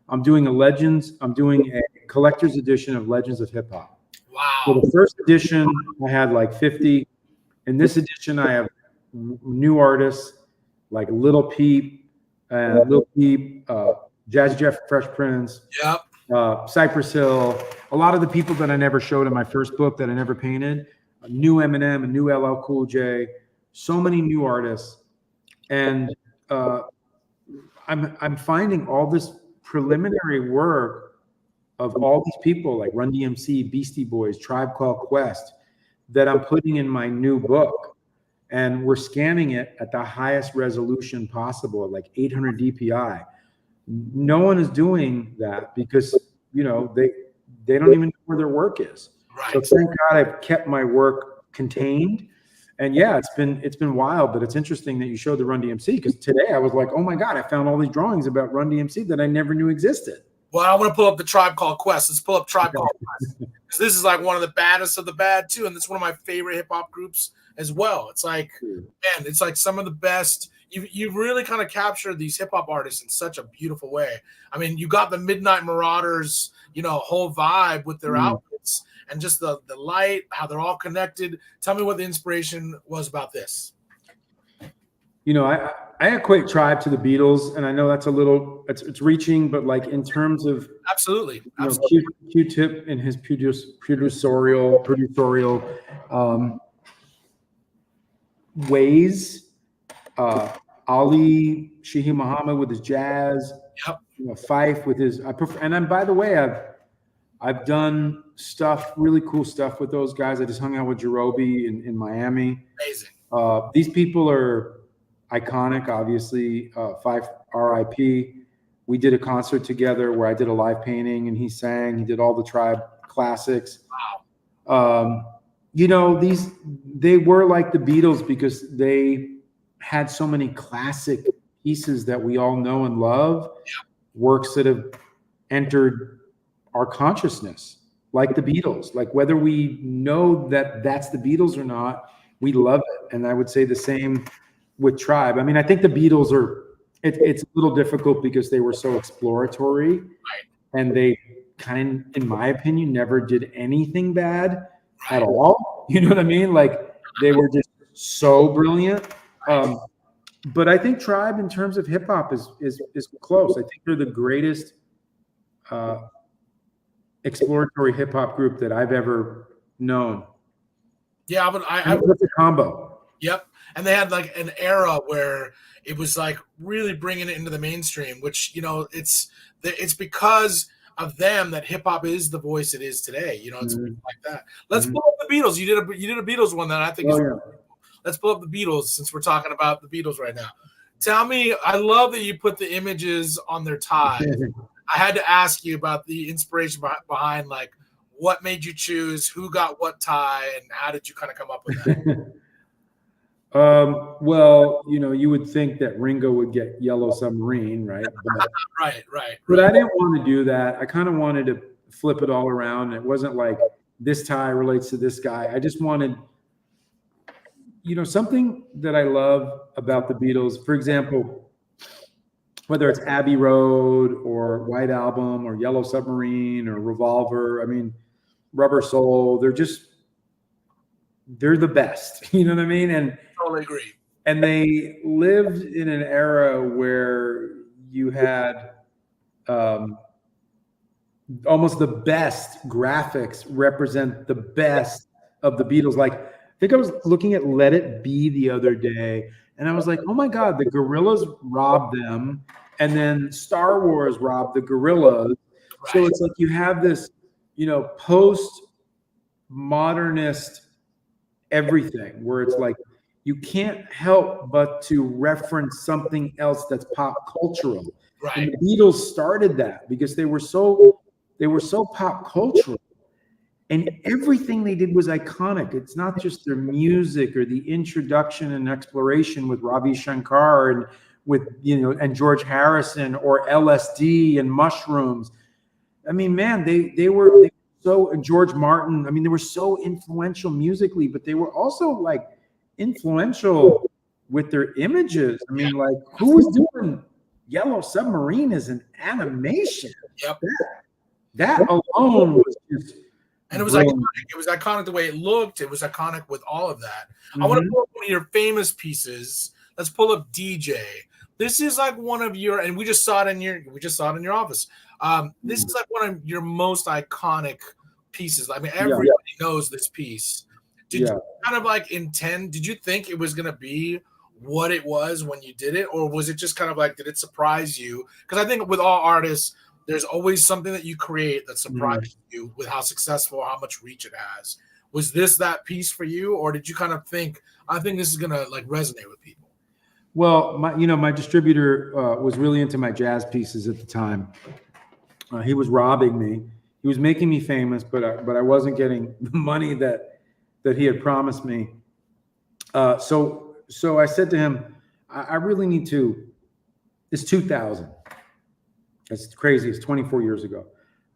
I'm doing a collector's edition of Legends of Hip Hop. Wow. So the first edition, I had like 50. In this edition, I have new artists like Lil Peep, Jazzy Jeff, Fresh Prince, Cypress Hill, a lot of the people that I never showed in my first book that I never painted. A new Eminem, a new LL Cool J, so many new artists, and I'm finding all this preliminary work of all these people like Run DMC, Beastie Boys, Tribe Called Quest that I'm putting in my new book, and we're scanning it at the highest resolution possible, at like 800 DPI. No one is doing that because they don't even know where their work is. Right. So thank God I've kept my work contained. And yeah, it's been wild, but it's interesting that you showed the Run DMC because today I was like, oh my God, I found all these drawings about Run DMC that I never knew existed. Well, I want to pull up the Tribe Called Quest. Let's pull up Tribe Called Quest. Because this is like one of the baddest of the bad too. And it's one of my favorite hip hop groups as well. It's like, man, it's like some of the best. You really kind of captured these hip hop artists in such a beautiful way. I mean, you got the Midnight Marauders, whole vibe with their outfits. And just the light, how they're all connected. Tell me what the inspiration was about this. I equate Tribe to the Beatles, and I know that's it's reaching, but like in terms of absolutely. Q-Tip in his producerial ways, Ali Shaheed Muhammad with his jazz, Fife with his. By the way, I've done really cool stuff with those guys. I just hung out with Jerobi in Miami. Amazing. These people are iconic, obviously. Fife, R.I.P. We did a concert together where I did a live painting and he sang. He did all the Tribe classics. Wow. They were like the Beatles because they had so many classic pieces that we all know and love. Works that have entered our consciousness, like the Beatles. Like whether we know that that's the Beatles or not, we love it. And I would say the same with Tribe. I mean, I think the Beatles it's a little difficult because they were so exploratory, and they kind of, in my opinion, never did anything bad at all. You know what I mean? Like they were just so brilliant. But I think Tribe, in terms of hip hop, is close. I think they're the greatest exploratory hip hop group that I've ever known. Yeah, but I with the combo. Yep, and they had like an era where it was like really bringing it into the mainstream, which it's because of them that hip hop is the voice it is today. It's like that. Let's pull up the Beatles. You did a Beatles one that I think is. Let's pull up the Beatles since we're talking about the Beatles right now. Tell me, I love that you put the images on their ties. I had to ask you about the inspiration behind, like, what made you choose, who got what tie, and how did you kind of come up with that? Well, you would think that Ringo would get Yellow Submarine, right? Right. But I didn't want to do that. I kind of wanted to flip it all around. It wasn't like this tie relates to this guy. I just wanted something that I love about the Beatles, for example, whether it's Abbey Road or White Album or Yellow Submarine or Revolver, I mean, Rubber Soul, they're the best. You know what I mean? And Totally agree. And they lived in an era where you had almost the best graphics represent the best of the Beatles. Like, I think I was looking at Let It Be the other day, and I was like, oh my God, the Gorillas robbed them, and then Star Wars robbed the Gorillas. Right. So it's like you have this, post-modernist everything where it's like you can't help but to reference something else that's pop cultural. Right. And the Beatles started that because they were so pop cultural, and everything they did was iconic. It's not just their music or the introduction and exploration with Ravi Shankar and with and George Harrison, or LSD and mushrooms. I mean, man, they were so, and George Martin. I mean, they were so influential musically, but they were also like influential with their images. I mean, like, who was doing Yellow Submarine as an animation? Yep. That alone was just, and it was iconic. It was iconic the way it looked. It was iconic with all of that. Mm-hmm. I want to pull up one of your famous pieces. Let's pull up DJ. This is like one of your, and we just saw it in your office. This is like one of your most iconic pieces. I mean, everybody knows this piece. Did you kind of like intend? Did you think it was going to be what it was when you did it, or was it just kind of like, did it surprise you? Because I think with all artists, there's always something that you create that surprises you with how successful, how much reach it has. Was this that piece for you, or did you kind of think, I think this is going to like resonate with people? Well, my distributor was really into my jazz pieces at the time. He was robbing me. He was making me famous, but I wasn't getting the money that he had promised me. So I said to him, I really need to. It's 2000. It's crazy. It's 24 years ago.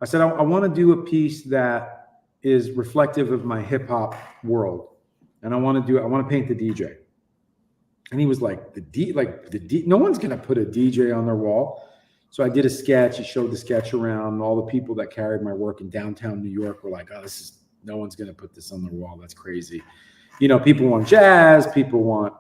I said, I want to do a piece that is reflective of my hip hop world, and I want to paint the DJ. And he was like, no one's going to put a DJ on their wall. So I did a sketch. He showed the sketch around. All the people that carried my work in downtown New York were like, oh, no one's going to put this on their wall. That's crazy. People want jazz. People want,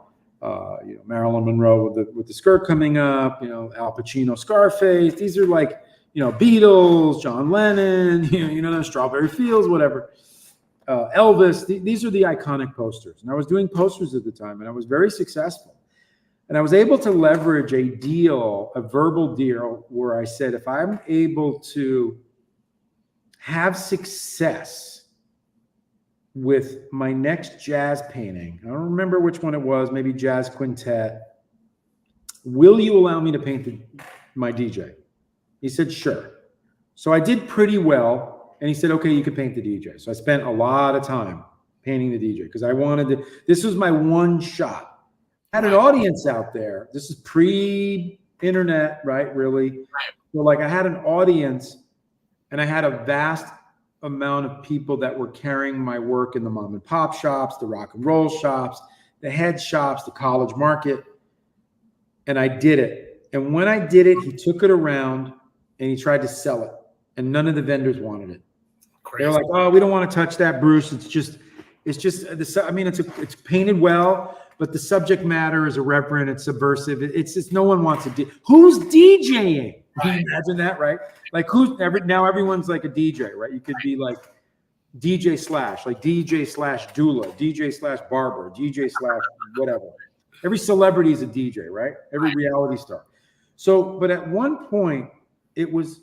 Marilyn Monroe with the skirt coming up, Al Pacino, Scarface. These are like, Beatles, John Lennon, Strawberry Fields, whatever. Elvis. These are the iconic posters. And I was doing posters at the time, and I was very successful. And I was able to leverage a verbal deal where I said, if I'm able to have success with my next jazz painting, I don't remember which one it was, maybe Jazz Quintet, will you allow me to paint my DJ? He said, sure. So I did pretty well. And he said, okay, you can paint the DJ. So I spent a lot of time painting the DJ because I wanted to, this was my one shot. I had an audience out there. This is pre-internet, right? Really. Right. So like I had an audience, and I had a vast amount of people that were carrying my work in the mom and pop shops, the rock and roll shops, the head shops, the college market. And I did it. And when I did it, he took it around and he tried to sell it. And none of the vendors wanted it. Crazy. They're like, oh, we don't want to touch that, Bruce. It's just it's painted well, but the subject matter is irreverent. It's subversive. It's just, no one wants to who's DJing? Right. Can you imagine that, right? Like now everyone's like a DJ, right? You could be like DJ slash doula, DJ slash barber, DJ slash whatever. Every celebrity is a DJ, right? Every reality star. So, but at one point, it was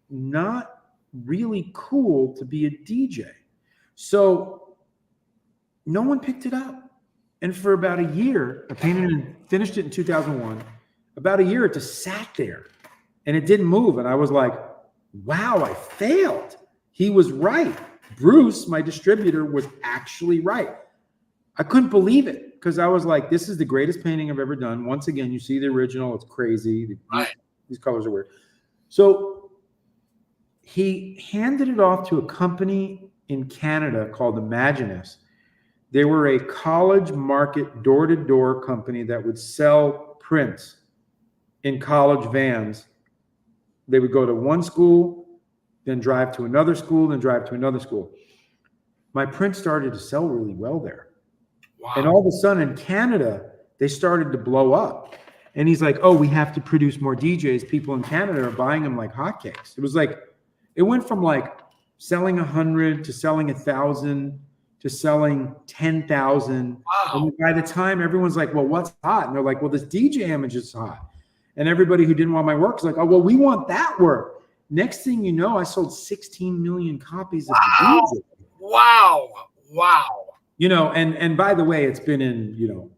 not really cool to be a DJ. So no one picked it up. And for about a year, I painted and finished it in 2001. About a year, it just sat there and it didn't move. And I was like, wow, I failed. He was right. Bruce, my distributor, was actually right. I couldn't believe it because I was like, this is the greatest painting I've ever done. Once again, you see the original. It's crazy. These colors are weird. So he handed it off to a company in Canada called Imaginus They were a college market door-to-door company that would sell prints in college vans. They would go to one school, then drive to another school, then drive to another school. My print started to sell really well there. Wow. And all of a sudden in Canada, they started to blow up. And he's like, oh, we have to produce more DJs. People in Canada are buying them like hotcakes. It was like, it went from like selling 100 to selling 1,000 to selling 10,000. Wow. And by the time everyone's like, well, what's hot? And they're like, well, this DJ image is hot. And everybody who didn't want my work is like, oh, well, we want that work. Next thing you know, I sold 16 million copies of the DJ. Wow. Wow. You know, and by the way, it's been in, you know,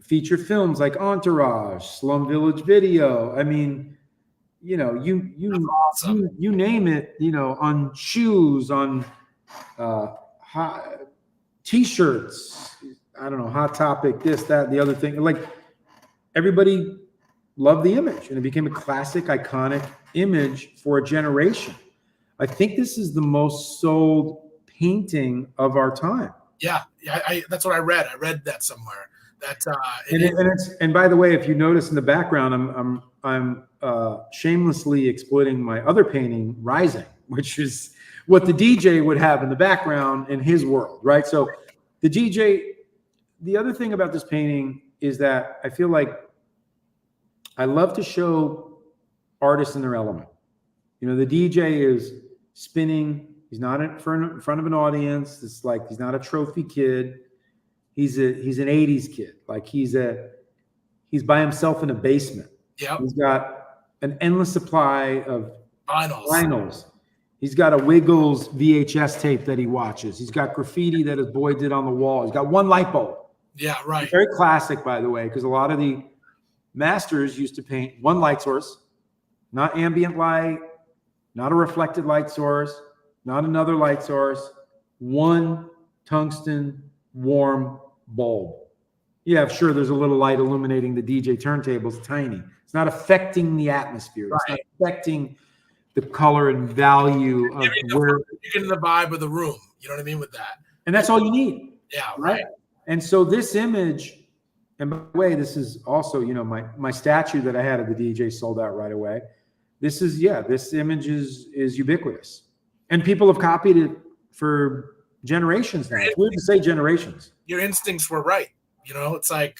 feature films like Entourage, Slum Village Video. I mean, you know, you name it, you know, on shoes, on T-shirts, I don't know, Hot Topic, this, that, the other thing. Like everybody loved the image, and it became a classic, iconic image for a generation. I think this is the most sold painting of our time. Yeah, that's what I read. I read that somewhere. That and by the way, if you notice in the background, I'm shamelessly exploiting my other painting, Rising, which is what the DJ would have in the background in his world, right? So the DJ, the other thing about this painting is that I feel like I love to show artists in their element. You know, the DJ is spinning. He's not in front of an audience. It's like he's not a trophy kid. He's an 80s kid. Like he's by himself in a basement. Yeah. He's got an endless supply of vinyls. He's got a Wiggles VHS tape that he watches. He's got graffiti that his boy did on the wall. He's got one light bulb. Yeah, right. Very classic, by the way, because a lot of the masters used to paint one light source, not ambient light, not a reflected light source, not another light source, one tungsten warm bulb. Yeah, sure, there's a little light illuminating the DJ turntables, tiny. It's not affecting the atmosphere. Right. It's not affecting the color and value of where you're getting the vibe of the room. You know what I mean with that? And that's all you need. Yeah, right. And so this image, and by the way, this is also, you know, my statue that I had of the DJ sold out right away. This image is ubiquitous. And people have copied it for generations now. It's weird to say generations. Your instincts were right. You know, it's like,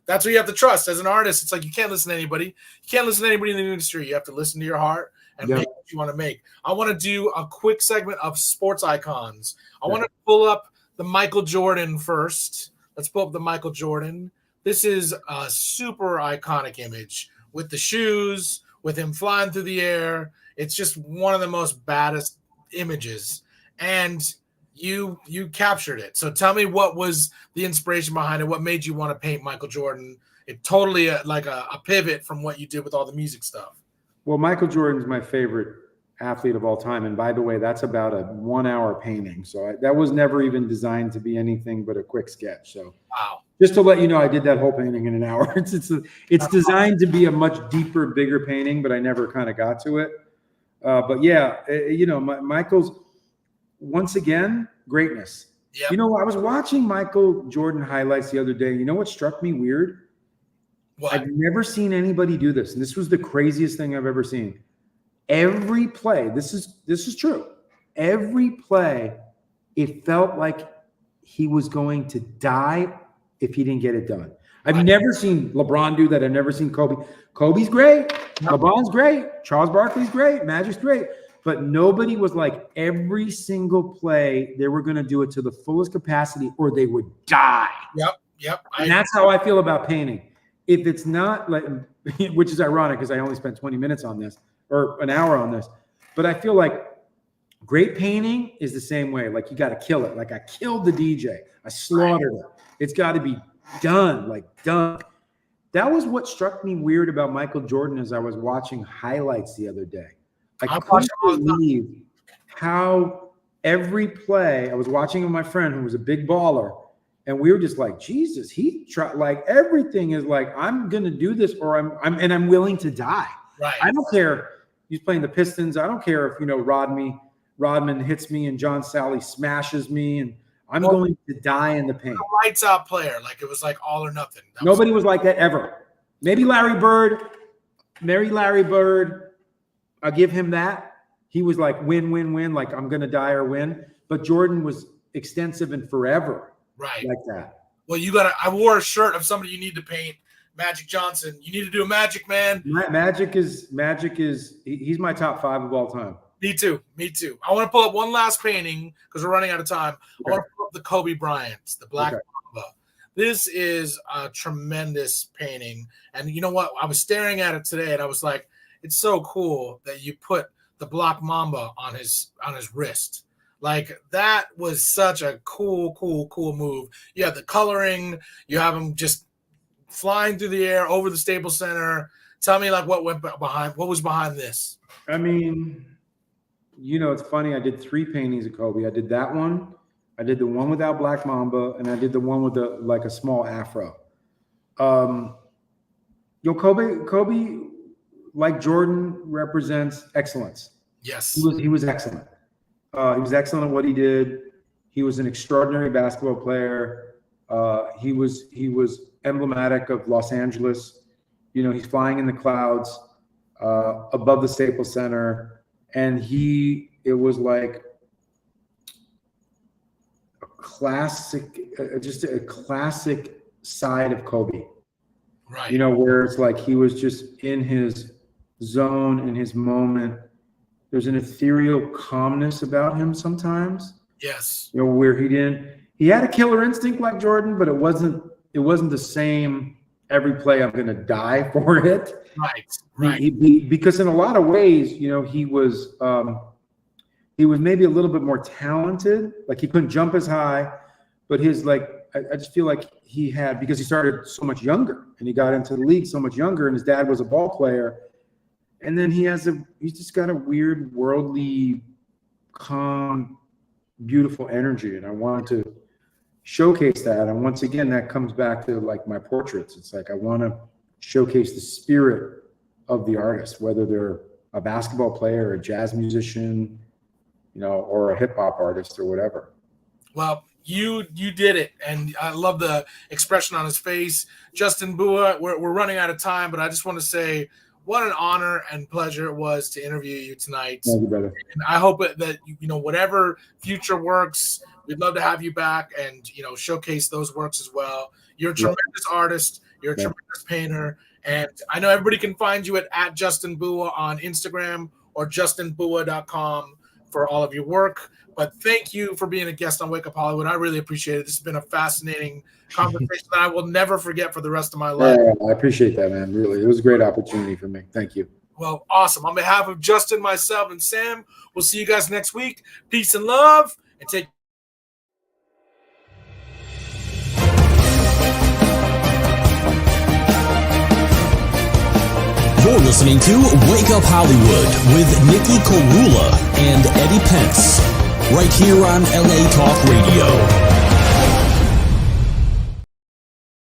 that's what you have to trust as an artist. It's like, you can't listen to anybody. You can't listen to anybody in the industry. You have to listen to your heart and make what you want to make. I want to do a quick segment of sports icons. I want to pull up the Michael Jordan first. Let's pull up the Michael Jordan. This is a super iconic image with the shoes, with him flying through the air. It's just one of the most baddest images. And you captured it. So tell me, what was the inspiration behind it? What made you want to paint Michael Jordan? It totally like a pivot from what you did with all the music stuff. Well, Michael Jordan's my favorite athlete of all time. And by the way, that's about a 1 hour painting. So that was never even designed to be anything but a quick sketch. So wow. Just to let you know, I did that whole painting in an hour. It's designed to be a much deeper, bigger painting, but I never kind of got to it. But yeah, you know, Michael's, once again, greatness. Yep. You know, I was watching Michael Jordan highlights the other day. You know what struck me weird? What? I've never seen anybody do this, and this was the craziest thing I've ever seen. Every play, this is true. Every play, it felt like he was going to die if he didn't get it done. I've never seen LeBron do that. I've never seen Kobe. Kobe's great. LeBron's great. Charles Barkley's great. Magic's great. But nobody was like, every single play, they were going to do it to the fullest capacity or they would die. Yep. And that's how I feel about painting. If it's not like, which is ironic because I only spent 20 minutes on this or an hour on this, but I feel like great painting is the same way. Like you got to kill it. Like I killed the DJ. I slaughtered it. It's got to be done, like done. That was what struck me weird about Michael Jordan as I was watching highlights the other day. I couldn't believe how every play, I was watching with my friend who was a big baller, and we were just like, Jesus, he tried, like everything is like, I'm going to do this or I'm willing to die. Right. I don't care. He's playing the Pistons. I don't care if, you know, Rodman hits me and John Sally smashes me. And I'm going to die in the paint. A lights out player. Like it was like all or nothing. Nobody was like that ever. Maybe Larry Bird. I'll give him that. He was like win, win, win. Like I'm going to die or win. But Jordan was extensive and forever. Right. Like that. Well, I wore a shirt of somebody you need to paint. Magic Johnson. You need to do a Magic, man. Magic is he's my top 5 of all time. Me too. I want to pull up one last painting because we're running out of time. Okay. I want to pull up the Kobe Bryant's, the Black Mamba. This is a tremendous painting. And you know what? I was staring at it today and I was like, it's so cool that you put the Black Mamba on his wrist. Like that was such a cool move. You have the coloring, you have him just flying through the air over the Staples Center. Tell me like what was behind this? I mean, it's funny. I did 3 paintings of Kobe. I did that one. I did the one without Black Mamba, and I did the one with a small afro. Kobe, like Jordan, represents excellence. Yes, he was excellent. He was excellent at what he did. He was an extraordinary basketball player. He was emblematic of Los Angeles. He's flying in the clouds above the Staples Center, and it was like a classic, just a classic side of Kobe. Right. Where it's like he was just in his zone, in his moment. There's an ethereal calmness about him sometimes. Yes. Where he had a killer instinct like Jordan, but it wasn't the same every play I'm going to die for it. Right. Because in a lot of ways, he was maybe a little bit more talented. Like he couldn't jump as high, but I just feel like he had, because he started so much younger and he got into the league so much younger, and his dad was a ball player. And then he's just got a weird, worldly, calm, beautiful energy. And I wanted to showcase that. And once again, that comes back to like my portraits. It's like I want to showcase the spirit of the artist, whether they're a basketball player, a jazz musician, or a hip hop artist or whatever. Well, you did it, and I love the expression on his face. Justin Bua, we're running out of time, but I just want to say what an honor and pleasure it was to interview you tonight. Thank you, brother. And I hope that whatever future works, we'd love to have you back and showcase those works as well. You're a tremendous artist. You're a tremendous painter, and I know everybody can find you at Justin Bua on Instagram or justinbua.com for all of your work. But thank you for being a guest on Wake Up Hollywood. I really appreciate it. This has been a fascinating conversation that I will never forget for the rest of my life. Yeah, I appreciate that, man. Really, it was a great opportunity for me. Thank you. Well, awesome. On behalf of Justin, myself, and Sam, we'll see you guys next week. Peace and love, and take You're listening to Wake Up Hollywood with Nikki Korula and Eddie Pence, right here on LA Talk Radio.